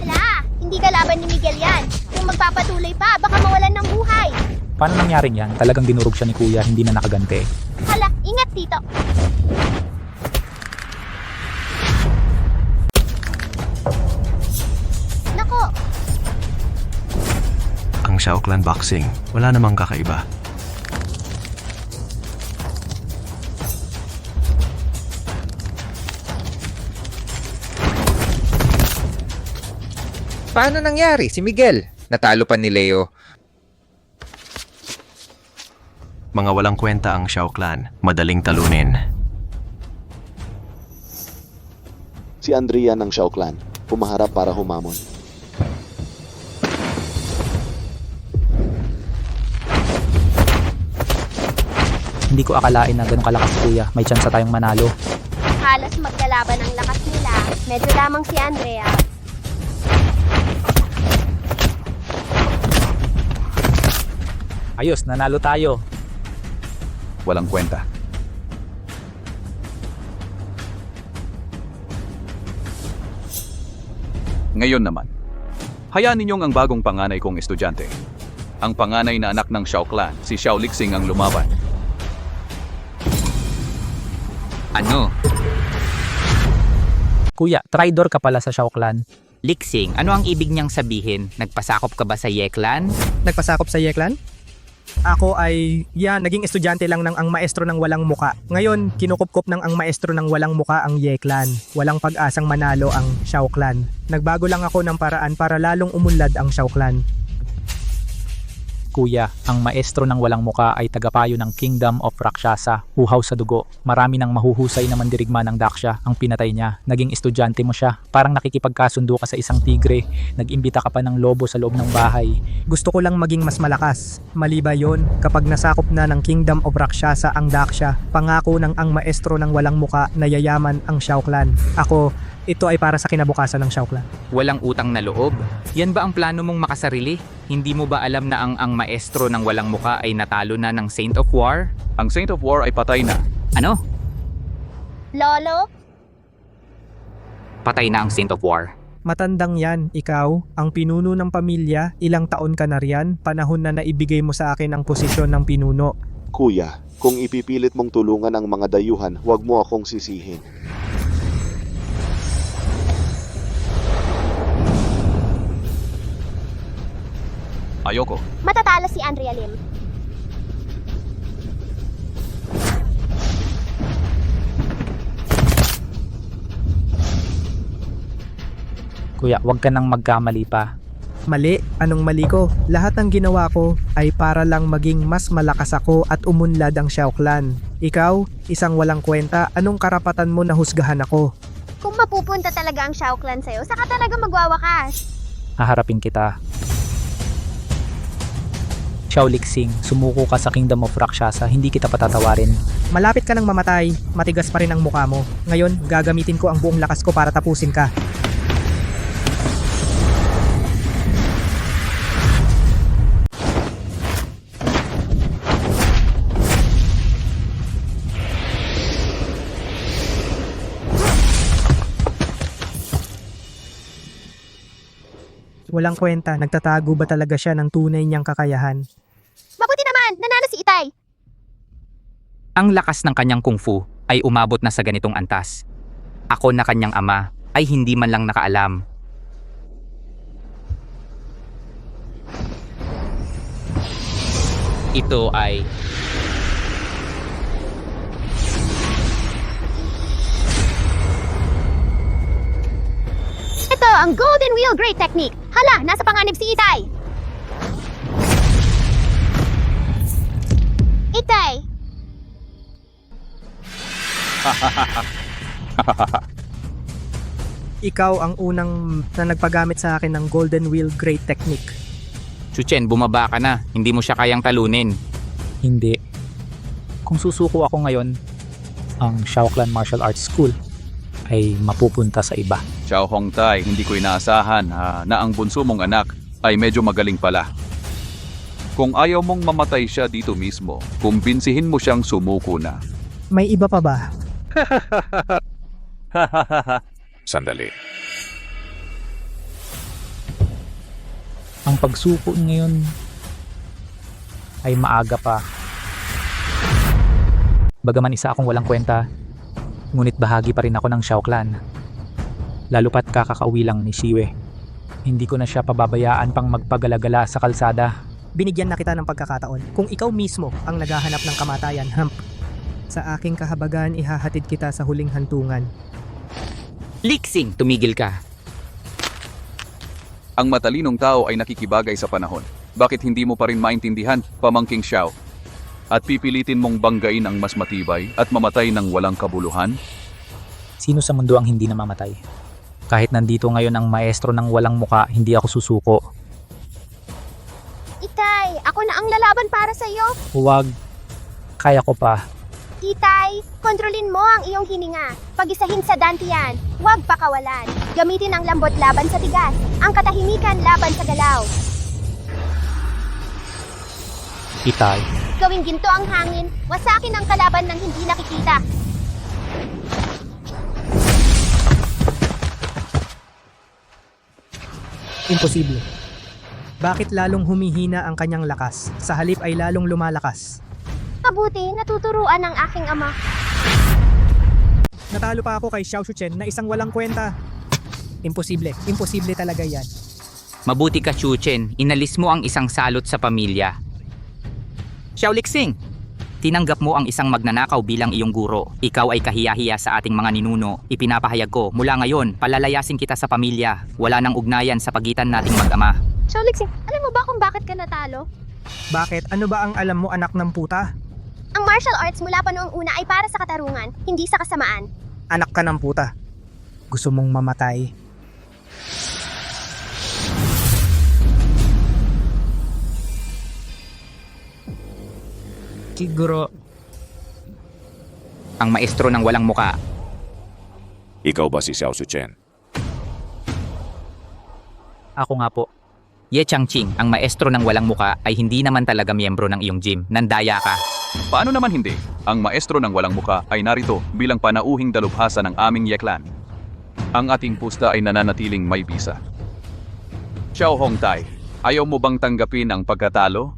Hala, hindi ka laban ni Miguel yan. Kung magpapatuloy pa, baka mawalan ng buhay. Paano nangyaring yan? Talagang dinurog siya ni kuya, hindi na nakagante. Hala, ingat dito. Nako, Ang Xiao Clan Boxing, wala namang kakaiba. Paano nangyari? Si Miguel. Natalo pa ni Leo. Mga walang kwenta ang Shao Clan. Madaling talunin. Si Andrea ng Shao Clan, pumaharap para humamon. Hindi ko akalain na ganun kalakas kuya. May chance tayong manalo. Halos magkalaban ang lakas nila. Medyo lamang si Andrea. Ayos, nanalo tayo. Walang kwenta. Ngayon naman, hayaan ninyong ang bagong panganay kong estudyante. Ang panganay na anak ng Shao Clan, si Xiao Lixing ang lumaban. Ano? Kuya, traitor ka pala sa Shao Clan. Lixing, ano ang ibig niyang sabihin? Nagpasakop ka ba sa Yeklan? Nagpasakop sa Yeklan? Ako ay, naging estudyante lang ng ang maestro ng walang muka. Ngayon, kinukupkop ng ang maestro ng walang muka ang Yeklan. Walang pag-asang manalo ang Shao Clan. Nagbago lang ako ng paraan para lalong umunlad ang Shao Clan. Kuya, ang maestro ng walang muka ay tagapayo ng Kingdom of Rakshasa, uhaw sa dugo. Marami ng mahuhusay na mandirigma ng Daksha ang pinatay niya. Naging estudyante mo siya. Parang nakikipagkasundo ka sa isang tigre. Nag-imbita ka pa ng lobo sa loob ng bahay. Gusto ko lang maging mas malakas. Mali ba yun? Kapag nasakop na ng Kingdom of Rakshasa ang Daksha, pangako ng ang maestro ng walang muka na yayaman ang Shao Clan. Ako, ito ay para sa kinabukasan ng Shao Clan. Walang utang na loob? Yan ba ang plano mong makasarili? Hindi mo ba alam na ang maestro ng walang muka ay natalo na ng Saint of War? Ang Saint of War ay patay na. Ano? Lolo? Patay na ang Saint of War. Matandang yan, ikaw, ang pinuno ng pamilya, ilang taon ka na riyan, panahon na naibigay mo sa akin ang posisyon ng pinuno. Kuya, kung ipipilit mong tulungan ang mga dayuhan, huwag mo akong sisihin. Ayoko. Matatalo si Andrea Lim. Kuya, wag ka nang magkamali pa. Mali? Anong mali ko? Lahat ng ginawa ko ay para lang maging mas malakas ako at umunlad ang Shao Clan. Ikaw, isang walang kwenta, anong karapatan mo na husgahan ako? Kung mapupunta talaga ang Shao Clan sa'yo, saka talaga magwawakas. Haharapin kita. Xiao Lixing, sumuko ka sa Kingdom of Rakshasa, hindi kita patatawarin. Malapit ka nang mamatay, matigas pa rin ang mukha mo. Ngayon, gagamitin ko ang buong lakas ko para tapusin ka. Walang kwenta, nagtatago ba talaga siya ng tunay niyang kakayahan? Mabuti naman, nanalo si Itay. Ang lakas ng kanyang kung fu ay umabot na sa ganitong antas. Ako na kanyang ama ay hindi man lang nakaalam. Ito ay... Ito ang Golden Wheel Great Technique. Hala, nasa panganib si Itay. Itay. Ikaw ang unang na nagpagamit sa akin ng Golden Wheel Great Technique. Chuchen, bumaba ka na. Hindi mo siya kayang talunin. Hindi. Kung susuko ako ngayon, ang Shao Clan Martial Arts School ay mapupunta sa iba. Xiao Hongtai, hindi ko inaasahan na ang bunso mong anak ay medyo magaling pala. Kung ayaw mong mamatay siya dito mismo, kumbinsihin mo siyang sumuko na. May iba pa ba? Sandali. Ang pagsuko ngayon ay maaga pa. Bagaman isa akong walang kwenta, ngunit bahagi pa rin ako ng Shao Clan. Lalo pat kakakauwi lang ni Siwe. Hindi ko na siya pababayaan pang magpagalagala sa kalsada. Binigyan na kita ng pagkakataon. Kung ikaw mismo ang naghahanap ng kamatayan, sa aking kahabagan ihahatid kita sa huling hantungan. Lixing, tumigil ka. Ang matalinong tao ay nakikibagay sa panahon. Bakit hindi mo pa rin maintindihan, pamangking Xiao? At pipilitin mong banggain ang mas matibay at mamatay ng walang kabuluhan? Sino sa mundo ang hindi namamatay? Kahit nandito ngayon ang maestro ng walang muka, hindi ako susuko. Itay, ako na ang lalaban para sa iyo. Huwag. Kaya ko pa. Itay, kontrolin mo ang iyong hininga. Pag-isahin sa dantiyan, huwag pakawalan. Gamitin ang lambot laban sa tigas, ang katahimikan laban sa galaw. Itay. Gawing ginto ang hangin, wasakin ang kalaban ng hindi nakikita. Imposible. Bakit lalong humihina ang kanyang lakas, sa halip ay lalong lumalakas? Mabuti, natuturuan ng aking ama. Natalo pa ako kay Xiao Shuchen na isang walang kwenta. Imposible. Imposible talaga yan. Mabuti ka, Chuchen. Inalis mo ang isang salot sa pamilya. Xiao Lixing, tinanggap mo ang isang magnanakaw bilang iyong guro. Ikaw ay kahiya-hiya sa ating mga ninuno. Ipinapahayag ko, mula ngayon, palalayasin kita sa pamilya. Wala nang ugnayan sa pagitan nating mag-ama. So, Lixing, alam mo ba kung bakit ka natalo? Bakit? Ano ba ang alam mo, anak ng puta? Ang martial arts mula pa noong una ay para sa katarungan, hindi sa kasamaan. Anak ka ng puta. Gusto mong mamatay? Siguro. Ang maestro ng walang muka. Ikaw ba si Xiao Shuchen? Ako nga po. Ye Changqing, ang maestro ng walang muka ay hindi naman talaga miyembro ng iyong gym. Nandaya ka. Paano naman hindi? Ang maestro ng walang muka ay narito bilang panauhing dalubhasa ng aming Yeklan. Ang ating pusta ay nananatiling may bisa. Xiao Hongtai, ayaw mo bang tanggapin ang pagkatalo?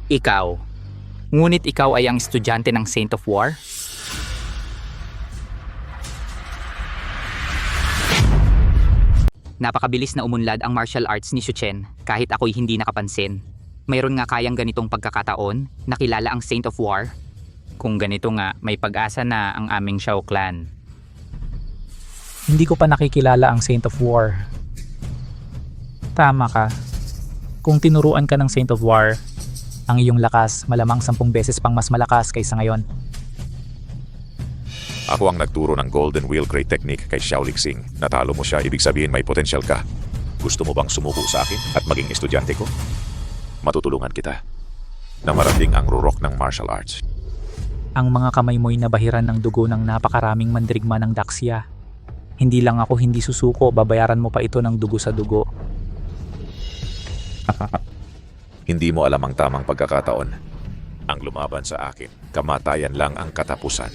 Ikaw. Ngunit ikaw ay ang estudyante ng Saint of War? Napakabilis na umunlad ang martial arts ni Shuchen kahit ako'y hindi nakapansin. Mayroon nga kayang ganitong pagkakataon, nakilala ang Saint of War? Kung ganito nga, may pag-asa na ang aming Xiao Clan. Hindi ko pa nakikilala ang Saint of War. Tama ka. Kung tinuruan ka ng Saint of War, ang iyong lakas malamang 10 beses pang mas malakas kaysa ngayon. Ako ang nagturo ng Golden Wheel Crate Technique kay Xiao Lixing. Natalo mo siya, ibig sabihin may potensyal ka. Gusto mo bang sumuko sa akin at maging estudyante ko? Matutulungan kita na marating ang rurok ng martial arts. Ang mga kamay mo'y nabahiran ng dugo ng napakaraming mandirigma ng Daxia. Hindi lang ako hindi susuko, babayaran mo pa ito ng dugo sa dugo. Hindi mo alam ang tamang pagkakataon. Ang lumaban sa akin, kamatayan lang ang katapusan.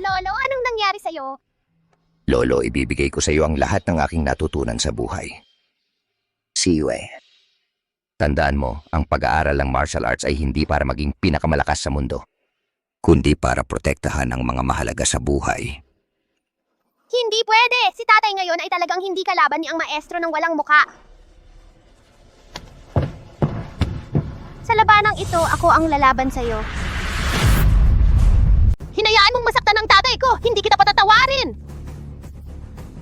Lolo, anong nangyari sa'yo? Lolo, ibibigay ko sa iyo ang lahat ng aking natutunan sa buhay. Si Yue. Tandaan mo, ang pag-aaral ng martial arts ay hindi para maging pinakamalakas sa mundo, kundi para protektahan ang mga mahalaga sa buhay. Hindi pwede! Si tatay ngayon ay talagang hindi kalaban ni ang maestro ng walang muka. Sa labanang ito, ako ang lalaban sa'yo. Hinayaan mong masaktan ng tatay ko! Hindi kita patatawarin!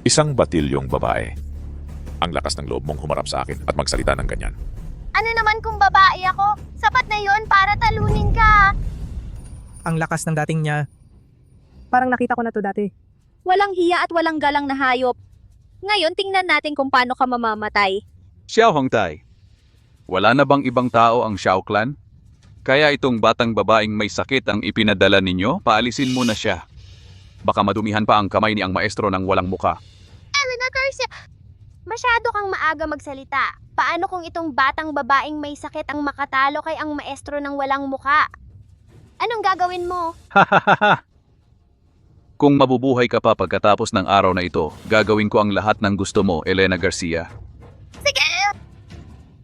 Isang batilyong babae. Ang lakas ng loob mong humarap sa akin at magsalita ng ganyan. Ano naman kung babae ako? Sapat na yon para talunin ka! Ang lakas ng dating niya. Parang nakita ko na to dati. Walang hiya at walang galang na hayop. Ngayon, tingnan natin kung paano ka mamamatay. Xiao Hongtai, wala na bang ibang tao ang Xiao Clan? Kaya itong batang babaeng may sakit ang ipinadala ninyo, paalisin mo na siya. Baka madumihan pa ang kamay ni ang maestro ng walang muka. Elena Garcia! Masyado kang maaga magsalita. Paano kung itong batang babaeng may sakit ang makatalo kay ang maestro ng walang muka? Anong gagawin mo? Hahaha! Kung mabubuhay ka pa pagkatapos ng araw na ito, gagawin ko ang lahat ng gusto mo, Elena Garcia. Sige!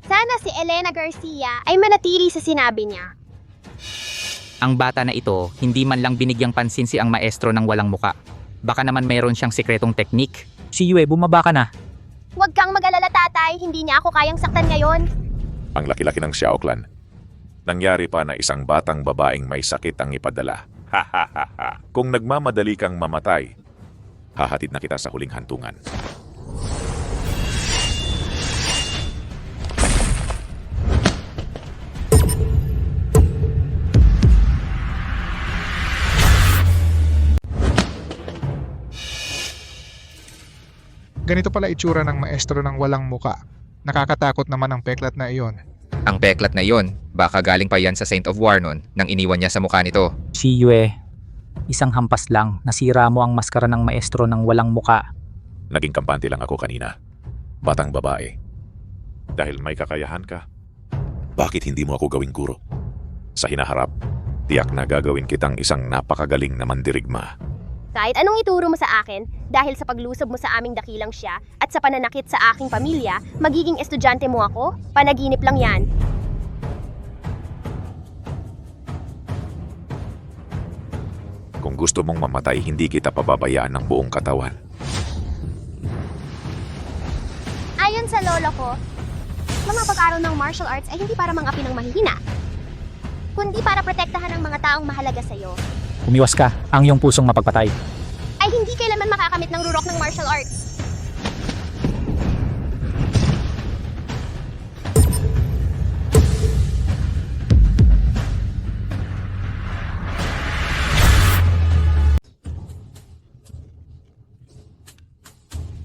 Sana si Elena Garcia ay manatili sa sinabi niya. Ang bata na ito, hindi man lang binigyang pansin si ang maestro ng walang muka. Baka naman mayroon siyang sikretong teknik. Si Yue, bumaba ka na. Huwag kang mag-alala, tatay. Hindi niya ako kayang saktan ngayon. Ang laki-laki ng Xiao Clan. Nangyari pa na isang batang babaeng may sakit ang ipadala. Ha. Kung nagmamadali kang mamatay, hahatid na kita sa huling hantungan. Ganito pala itsura ng maestro ng walang muka. Nakakatakot naman ang peklat na iyon. Ang peklat na yon, baka galing pa yan sa Saint of War nun, nang iniwan niya sa mukha nito. Si Yue, isang hampas lang, nasira mo ang maskara ng maestro ng walang muka. Naging kampante lang ako kanina. Batang babae. Dahil may kakayahan ka, bakit hindi mo ako gawing guro? Sa hinaharap, tiyak na gagawin kitang isang napakagaling na mandirigma. Kahit anong ituro mo sa akin, dahil sa paglusob mo sa aming dakilang siya at sa pananakit sa aking pamilya, magiging estudyante mo ako? Panaginip lang yan. Kung gusto mong mamatay, hindi kita pababayaan ng buong katawan. Ayon sa lolo ko, mga pag-aral ng martial arts ay hindi para mangapi ng mahihina, kundi para protektahan ang mga taong mahalaga sa'yo. Umiwas ka, ang iyong pusong mapagpatay. Ay hindi kailanman makakamit ng rurok ng martial arts.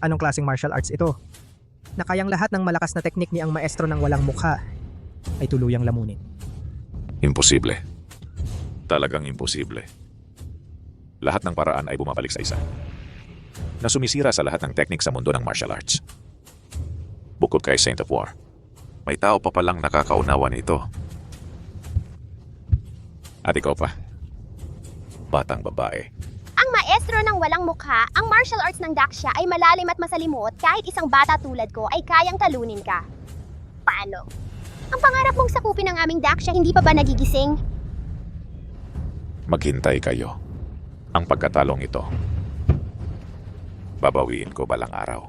Anong klaseng martial arts ito? Na kayang lahat ng malakas na teknik ni ang maestro ng walang mukha ay tuluyang lamunin. Imposible. Talagang imposible. Lahat ng paraan ay bumabalik sa isa. Na sumisira sa lahat ng teknik sa mundo ng martial arts. Bukod kay Saint of War, may tao pa palang nakakaunawa nito. At ikaw pa, batang babae. Ang maestro ng walang mukha, ang martial arts ng Daxia ay malalim at masalimot kahit isang bata tulad ko ay kayang talunin ka. Paano? Ang pangarap mong sakupin ng aming Daxia hindi pa ba nagigising? Maghintay kayo. Ang pagkatalong ito, babawiin ko balang araw.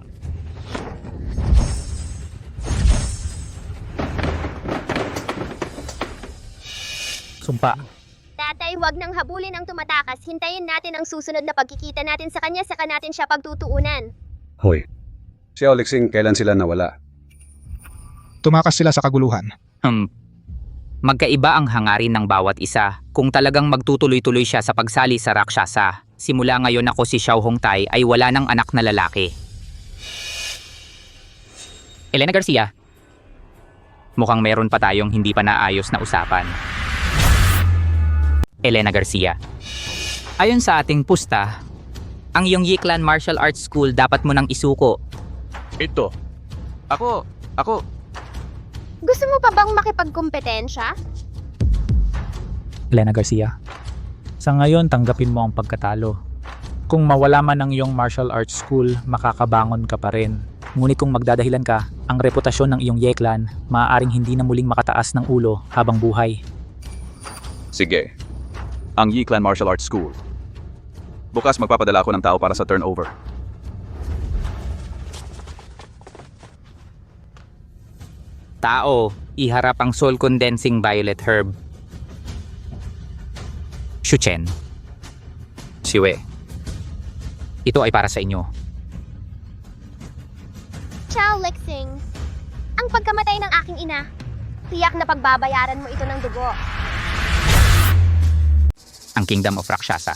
Sumpa. Tatay, wag nang habulin ang tumatakas. Hintayin natin ang susunod na pagkikita natin sa kanya, saka natin siya pagtutuunan. Hoy. Si Olixing, kailan sila nawala? Tumakas sila sa kaguluhan. Magkaiba ang hangarin ng bawat isa. Kung talagang magtutuloy-tuloy siya sa pagsali sa Rakshasa, simula ngayon ako si Xiao Hongtai ay wala ng anak na lalaki. Elena Garcia, mukhang meron pa tayong hindi pa naayos na usapan. Elena Garcia, ayon sa ating pusta, ang iyong Yiclan Martial Arts School dapat mo nang isuko. Ito. Ako. Gusto mo pa bang makipagkompetensya? Elena Garcia, sa ngayon tanggapin mo ang pagkatalo. Kung mawala man ang iyong martial arts school, makakabangon ka pa rin. Ngunit kung magdadahilan ka, ang reputasyon ng iyong Yiclan maaaring hindi na muling makataas ng ulo habang buhay. Sige. Ang Yiclan Martial Arts School. Bukas magpapadala ako ng tao para sa turnover. Tao, iharap ang soul condensing violet herb. Shuchen. Siwe. Ito ay para sa inyo. Ciao, Lexing. Ang pagkamatay ng aking ina, tiyak na pagbabayaran mo ito ng dugo. Ang Kingdom of Rakshasa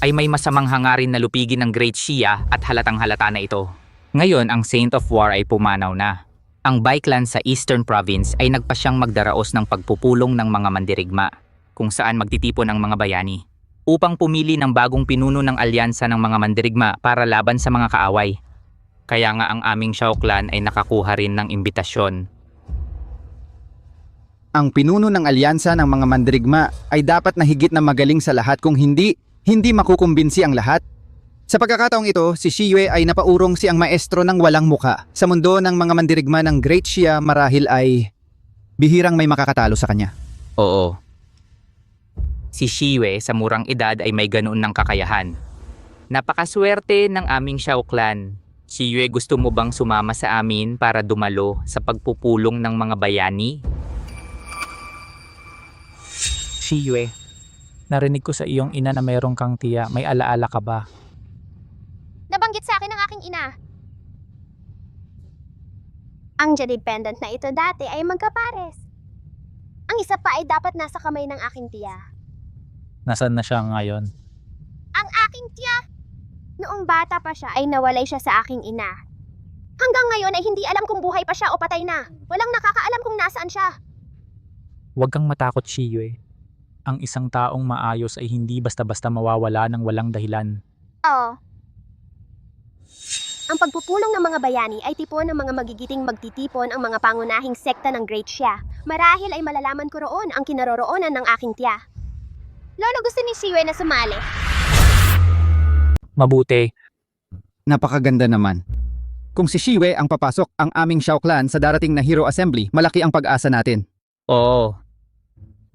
ay may masamang hangarin na lupigin ng Great Shia at halatang halata na ito. Ngayon, ang Saint of War ay pumanaw na. Ang Baiklan sa Eastern Province ay nagpasyang magdaraos ng pagpupulong ng mga mandirigma, kung saan magtitipon ang mga bayani, upang pumili ng bagong pinuno ng alyansa ng mga mandirigma para laban sa mga kaaway. Kaya nga ang aming Xiao Clan ay nakakuha rin ng imbitasyon. Ang pinuno ng alyansa ng mga mandirigma ay dapat na higit na magaling sa lahat kung hindi makukumbinsi ang lahat. Sa pagkakataong ito, si Shiyue ay napaurong si ang maestro ng walang muka. Sa mundo ng mga mandirigma ng Great Shia marahil ay bihirang may makakatalo sa kanya. Oo. Si Shiyue sa murang edad ay may ganoon ng kakayahan. Napakaswerte ng aming Shao Clan. Shiyue, gusto mo bang sumama sa amin para dumalo sa pagpupulong ng mga bayani? Shiyue, narinig ko sa iyong ina na mayroong kang tiya. May alaala ka ba? Nabanggit sa akin ng aking ina. Ang jade pendant na ito dati ay magkapares. Ang isa pa ay dapat nasa kamay ng aking tiya. Nasaan na siya ngayon? Ang aking tiya! Noong bata pa siya ay nawalay siya sa aking ina. Hanggang ngayon ay hindi alam kung buhay pa siya o patay na. Walang nakakaalam kung nasaan siya. Huwag kang matakot, Shiyue. Ang isang taong maayos ay hindi basta-basta mawawala ng walang dahilan. Oo. Ang pagpupulong ng mga bayani ay tipo ng mga magigiting magtitipon ang mga pangunahing sekta ng Great Xia. Marahil ay malalaman ko roon ang kinaroroonan ng aking tiya. Lolo, gusto ni Shiyue na sumali. Mabuti. Napakaganda naman. Kung si Shiyue ang papasok ang aming Shao Clan sa darating na Hero Assembly, malaki ang pag-asa natin. Oo.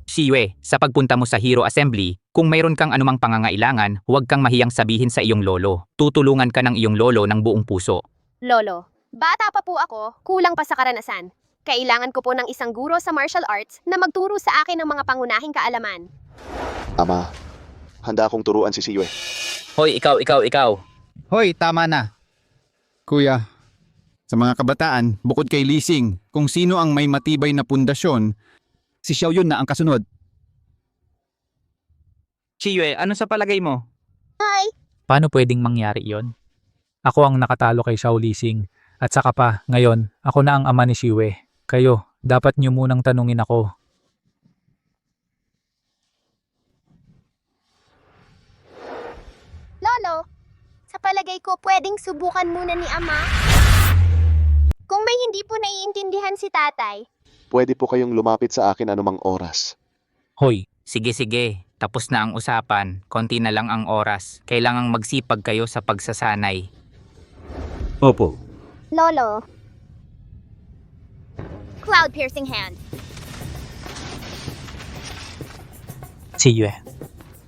Shiyue, sa pagpunta mo sa Hero Assembly, kung mayroon kang anumang pangangailangan, huwag kang mahiyang sabihin sa iyong lolo. Tutulungan ka ng iyong lolo ng buong puso. Lolo, bata pa po ako, kulang pa sa karanasan. Kailangan ko po ng isang guro sa martial arts na magturo sa akin ng mga pangunahing kaalaman. Ama, handa akong turuan si Shiyue. Hoy, ikaw. Hoy, tama na. Kuya, sa mga kabataan, bukod kay Lising, kung sino ang may matibay na pundasyon, Si Xiao Yun na ang kasunod. Shiyue, ano sa palagay mo? Hi! Paano pwedeng mangyari yon? Ako ang nakatalo kay Xiao Lising. At saka pa, ngayon, ako na ang ama ni Shiyue. Kayo, dapat niyo munang tanungin ako. Lolo, sa palagay ko pwedeng subukan muna ni Ama. Kung may hindi po naiintindihan si tatay, Pwede po kayong lumapit sa akin anumang oras. Hoy, Sige. Tapos na ang usapan. Konti na lang ang oras. Kailangang magsipag kayo sa pagsasanay. Opo. Lolo. Cloud piercing hand. Shiyue.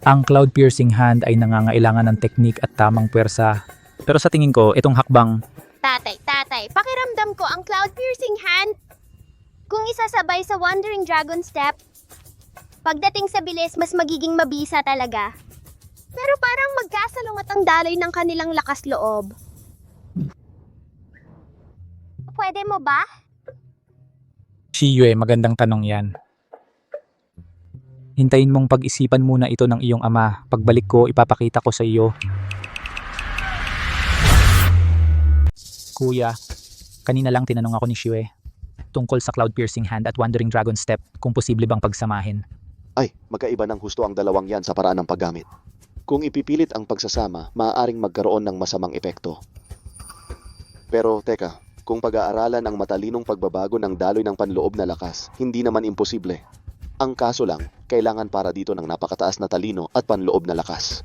Ang cloud piercing hand ay nangangailangan ng teknik at tamang puwersa. Pero sa tingin ko, itong hakbang, Tatay, pakiramdam ko ang cloud piercing hand. Kung isasabay sa Wandering Dragon Step, pagdating sa bilis mas magiging mabisa talaga. Pero parang magkasalungat ang daloy ng kanilang lakas loob. Pwede mo ba? Shiyue, magandang tanong yan. Hintayin mong pag-isipan muna ito ng iyong ama. Pagbalik ko, ipapakita ko sa iyo. Kuya, kanina lang tinanong ako ni Shiyue tungkol sa cloud piercing hand at wandering dragon step kung posible bang pagsamahin. Ay, magkaiba ng husto ang dalawang yan sa paraan ng paggamit. Kung ipipilit ang pagsasama, maaaring magkaroon ng masamang epekto. Pero teka, kung pag-aaralan ang matalinong pagbabago ng daloy ng panloob na lakas, hindi naman imposible. Ang kaso lang, kailangan para dito ng napakataas na talino at panloob na lakas.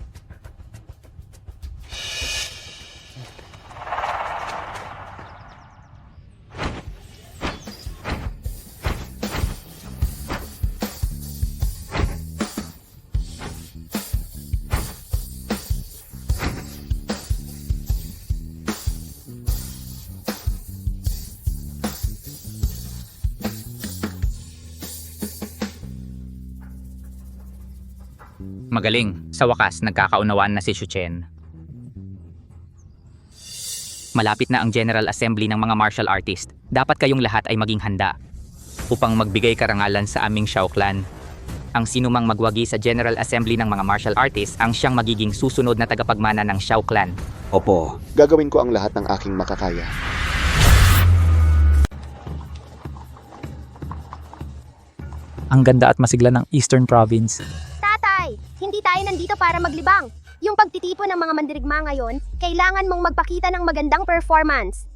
Magaling. Sa wakas, nagkakaunawaan na si Shuchen. Malapit na ang General Assembly ng mga martial artist. Dapat kayong lahat ay maging handa upang magbigay karangalan sa aming Shao Clan. Ang sinumang magwagi sa General Assembly ng mga martial artists ang siyang magiging susunod na tagapagmana ng Shao Clan. Opo. Gagawin ko ang lahat ng aking makakaya. Ang ganda at masigla ng Eastern Province. Tatay, hindi tayo nandito para maglibang. Yung pagtitipon ng mga mandirigma ngayon, kailangan mong magpakita ng magandang performance.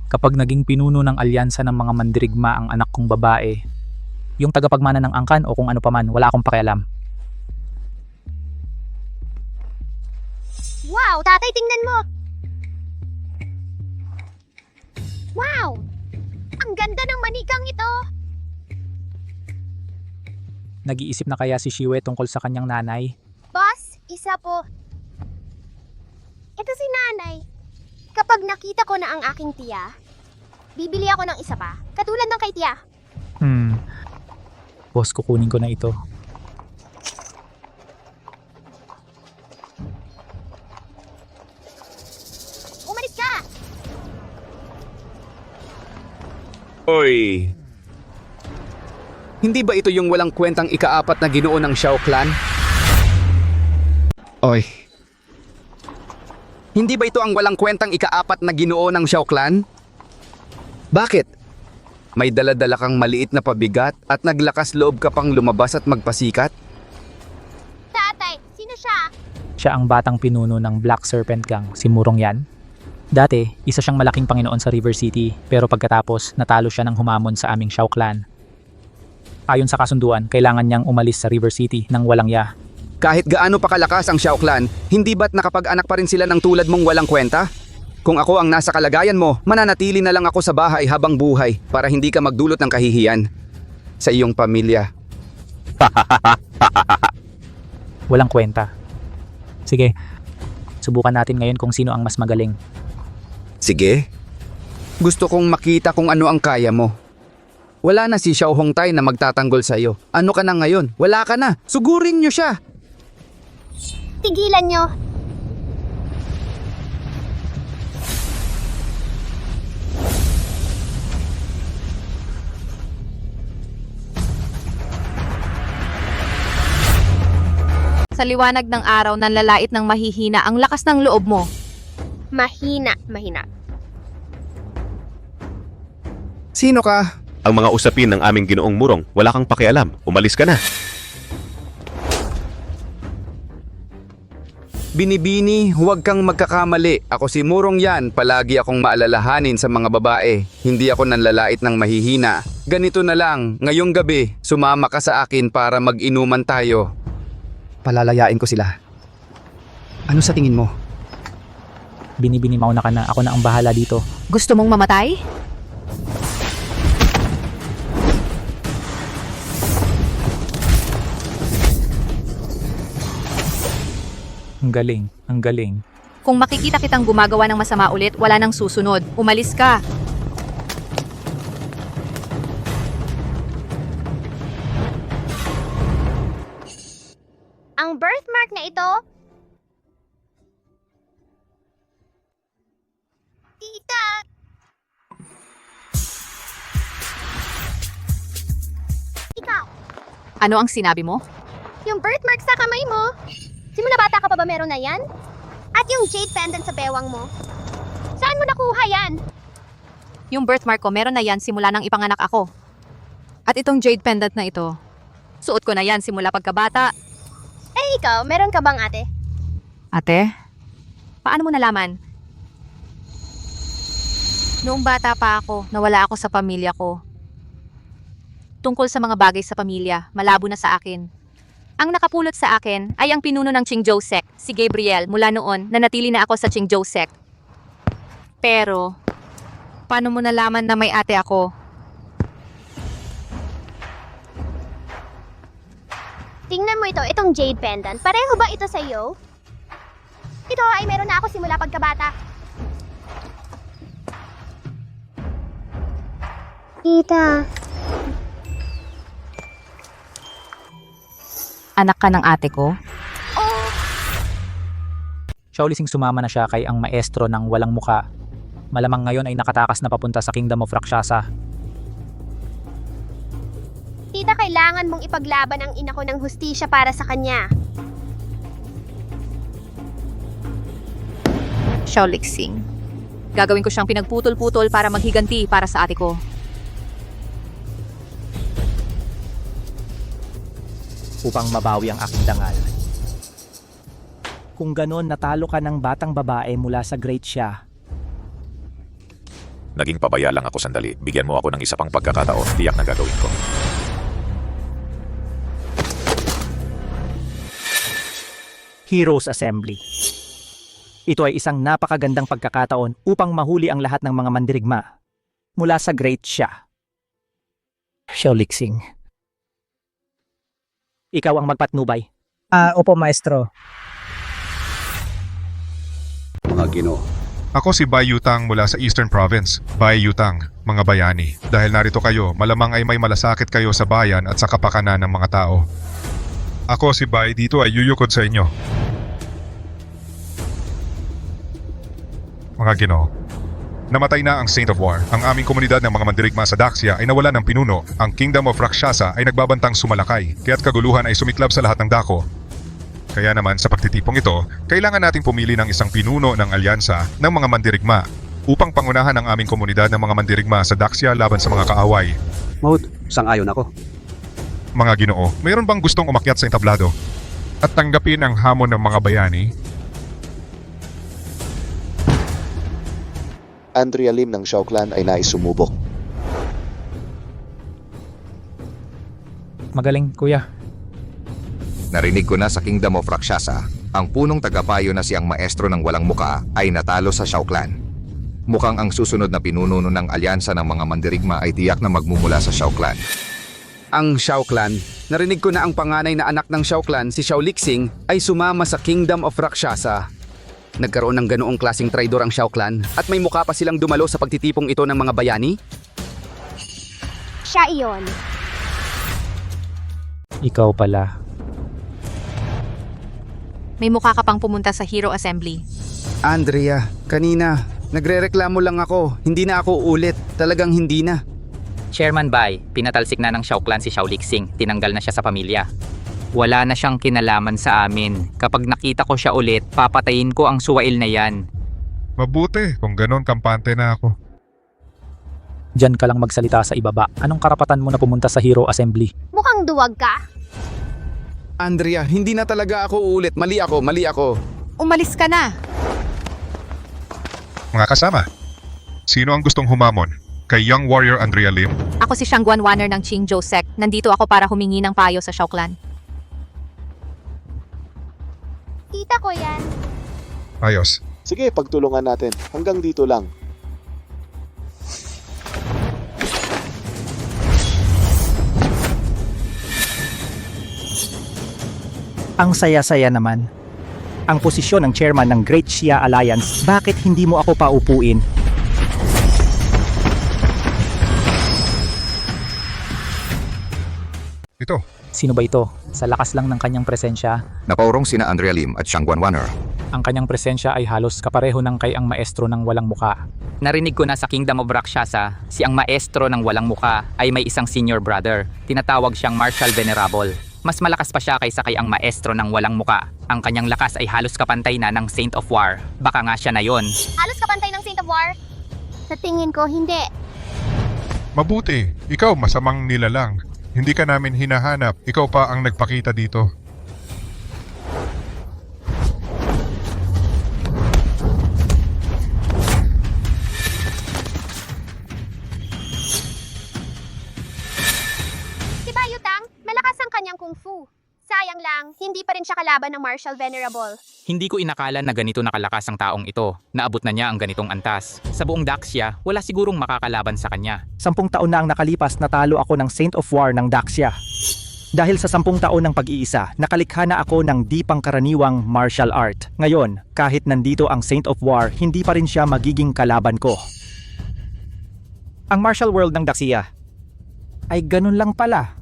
Kapag naging pinuno ng alyansa ng mga mandirigma ang anak kong babae, yung tagapagmana ng angkan o kung ano paman, wala akong pakialam. Wow, tatay, tingnan mo! Wow! Ang ganda ng manikang ito! Nag-iisip na kaya si Shiwe tungkol sa kanyang nanay? Boss, isa po. Ito si nanay. Kapag nakita ko na ang aking tiya, bibili ako ng isa pa, katulad ng kay tiya. Boss, kukunin ko na ito. Umalis ka! Oy! Hindi ba ito yung walang kwentang ikaapat na ginoo ng Shao Clan? Oy. Hindi ba ito ang walang kwentang ikaapat na ginoo ng Shao Clan? Bakit? May dala-dala kang maliit na pabigat at naglakas loob ka pang lumabas at magpasikat? Tatay, sino siya? Siya ang batang pinuno ng Black Serpent Gang, si Murong Yan. Dati, isa siyang malaking Panginoon sa River City, pero pagkatapos, natalo siya ng humamon sa aming Shao Clan. Ayon sa kasunduan, kailangan niyang umalis sa River City nang walang ya. Kahit gaano pa kalakas ang Shao Clan, hindi ba't nakapag-anak pa rin sila ng tulad mong walang kwenta? Kung ako ang nasa kalagayan mo, mananatili na lang ako sa bahay habang buhay para hindi ka magdulot ng kahihiyan sa iyong pamilya. Walang kwenta. Sige, subukan natin ngayon kung sino ang mas magaling. Sige. Gusto kong makita kung ano ang kaya mo. Wala na si Xiao Hongtai na magtatanggol sa iyo. Ano ka na ngayon? Wala ka na. Sugurin niyo siya. Tigilan nyo. Sa liwanag ng araw, nanlalait ng mahihina ang lakas ng loob mo. Mahina. Sino ka? Ang mga usapin ng aming ginoong Murong, wala kang pakialam. Umalis ka na. Binibini, huwag kang magkakamali. Ako si Murong Yan, palagi akong maalalahanin sa mga babae. Hindi ako nanlalait ng mahihina. Ganito na lang, ngayong gabi, sumama ka sa akin para mag-inuman tayo. Palalayain ko sila. Ano sa tingin mo? Binibini, mauna ka na. Ako na ang bahala dito. Gusto mong mamatay? Ang galing, ang galing. Kung makikita kitang gumagawa ng masama ulit, wala nang susunod. Umalis ka. Ang birthmark na ito? Tita! Ikaw, Ano ang sinabi mo? yung birthmark sa kamay mo. Simula bata ka pa ba meron na yan? At yung jade pendant sa bewang mo. Saan mo nakuha yan? Yung birthmark ko, meron na yan simula nang ipanganak ako. At itong jade pendant na ito, suot ko na yan simula pagkabata. Eh ikaw, meron ka bang ate? Ate? Paano mo nalaman? Noong bata pa ako, nawala ako sa pamilya ko. Tungkol sa mga bagay sa pamilya, malabo na sa akin. Ang nakapulot sa akin ay ang pinuno ng Qingzhou sect, si Gabriel. Mula noon, nanatili na ako sa Qingzhou sect. Pero, paano mo nalaman na may ate ako? Tingnan mo ito, itong jade pendant. Pareho ba ito sa iyo? Ito ay meron na ako simula pagkabata. Tita. Anak ka ng ate ko? Shaolising sumama na siya kay ang maestro ng walang muka. Malamang ngayon ay nakatakas na papunta sa Kingdom of Rakshasa. Tita, kailangan mong ipaglaban ang ina ko ng hustisya para sa kanya. Shaolixing. Gagawin ko siyang pinagputol-putol para maghiganti para sa ate ko. Upang mabawi ang aking dangal. Kung ganon, natalo ka ng batang babae mula sa Great Xia. Naging pabaya lang ako sandali. Bigyan mo ako ng isa pang pagkakataon. Tiyak na gagawin ko. Heroes Assembly. Ito ay isang napakagandang pagkakataon upang mahuli ang lahat ng mga mandirigma mula sa Great Xia. Shaolixing. ikaw ang magpatnubay. Opo, maestro. Mga Ginoo. Ako si Bai Yutang mula sa Eastern Province. Bai Yutang, mga bayani. Dahil narito kayo, malamang ay may malasakit kayo sa bayan at sa kapakanan ng mga tao. Ako si Bai, dito ay yuyukod sa inyo. Mga Ginoo, namatay na ang Saint of War. Ang aming komunidad ng mga mandirigma sa Daxia ay nawala ng pinuno. Ang Kingdom of Rakshasa ay nagbabantang sumalakay, kaya't kaguluhan ay sumiklab sa lahat ng dako. Kaya naman sa pagtitipong ito, kailangan nating pumili ng isang pinuno ng alyansa ng mga mandirigma upang pangunahan ang aming komunidad ng mga mandirigma sa Daxia laban sa mga kaaway. Maud, sang-ayon ako. Mga Ginoo, mayroon bang gustong umakyat sa entablado at tanggapin ang hamon ng mga bayani? Andrea Lim ng Shao Clan ay nais sumubok. Magaling, kuya. Narinig ko na sa Kingdom of Rakshasa, ang punong tagapayo na siyang maestro ng walang muka ay natalo sa Shao Clan. Mukhang ang susunod na pinuno ng alyansa ng mga mandirigma ay tiyak na magmumula sa Shao Clan. Ang Shao Clan, narinig ko na ang panganay na anak ng Shao Clan, si Shao Lixing, ay sumama sa Kingdom of Rakshasa. Nagkaroon ng ganoong klaseng traidor ang Shao Clan at may mukha pa silang dumalo sa pagtitipong ito ng mga bayani? Siya iyon. Ikaw pala. May mukha ka pang pumunta sa Hero Assembly. Andrea, kanina, nagrereklamo lang ako. Hindi na ako ulit. Talagang hindi na. Chairman Bai, pinatalsik na ng Shao Clan si Shao Lixing. Tinanggal na siya sa pamilya. Wala na siyang kinalaman sa amin. Kapag nakita ko siya ulit, papatayin ko ang suwail na yan. Mabuti, kung ganon kampante na ako. Diyan ka lang magsalita sa ibaba. Anong karapatan mo na pumunta sa Hero Assembly? Mukhang duwag ka. Andrea, hindi na talaga ako uulit. Mali ako. Umalis ka na. Mga kasama, sino ang gustong humamon? Kay Young Warrior Andrea Lim? Ako si Shangguan Wanner ng Qingzhou Sect. Nandito ako para humingi ng payo sa Shao Clan. Tita ko yan. Ayos. Sige, pagtulungan natin. Hanggang dito lang. Ang saya-saya naman. Ang posisyon ng chairman ng Great Xia Alliance, bakit hindi mo ako paupuin? Ito. Sino ba ito? Sa lakas lang ng kanyang presensya, Napaurong sina Andrea Lim at Shangguan Wanner. ang kanyang presensya ay halos kapareho ng kay ang maestro ng walang muka. Narinig ko na sa Kingdom of Rakshasa, si ang maestro ng walang muka ay may isang senior brother. Tinatawag siyang Marshal Venerable. Mas malakas pa siya kaysa kay ang maestro ng walang muka. Ang kanyang lakas ay halos kapantay na ng Saint of War. Baka nga siya na yon. Halos kapantay ng Saint of War? Sa tingin ko, hindi. Mabuti, ikaw masamang nilalang. Hindi ka namin hinahanap, ikaw pa ang nagpakita dito. Si Bayutang, malakas ang kanyang kung fu. Sayang lang, hindi pa rin siya kalaban ng Marshal Venerable. Hindi ko inakala na ganito nakalakas ang taong ito. Naabot na niya ang ganitong antas. Sa buong Daxia, wala sigurong makakalaban sa kanya. 10 taon na ang nakalipas, natalo ako ng Saint of War ng Daxia. Dahil sa 10 taon ng pag-iisa, nakalikha na ako ng di pangkaraniwang martial art. Ngayon, kahit nandito ang Saint of War, hindi pa rin siya magiging kalaban ko. Ang martial world ng Daxia ay ganun lang pala.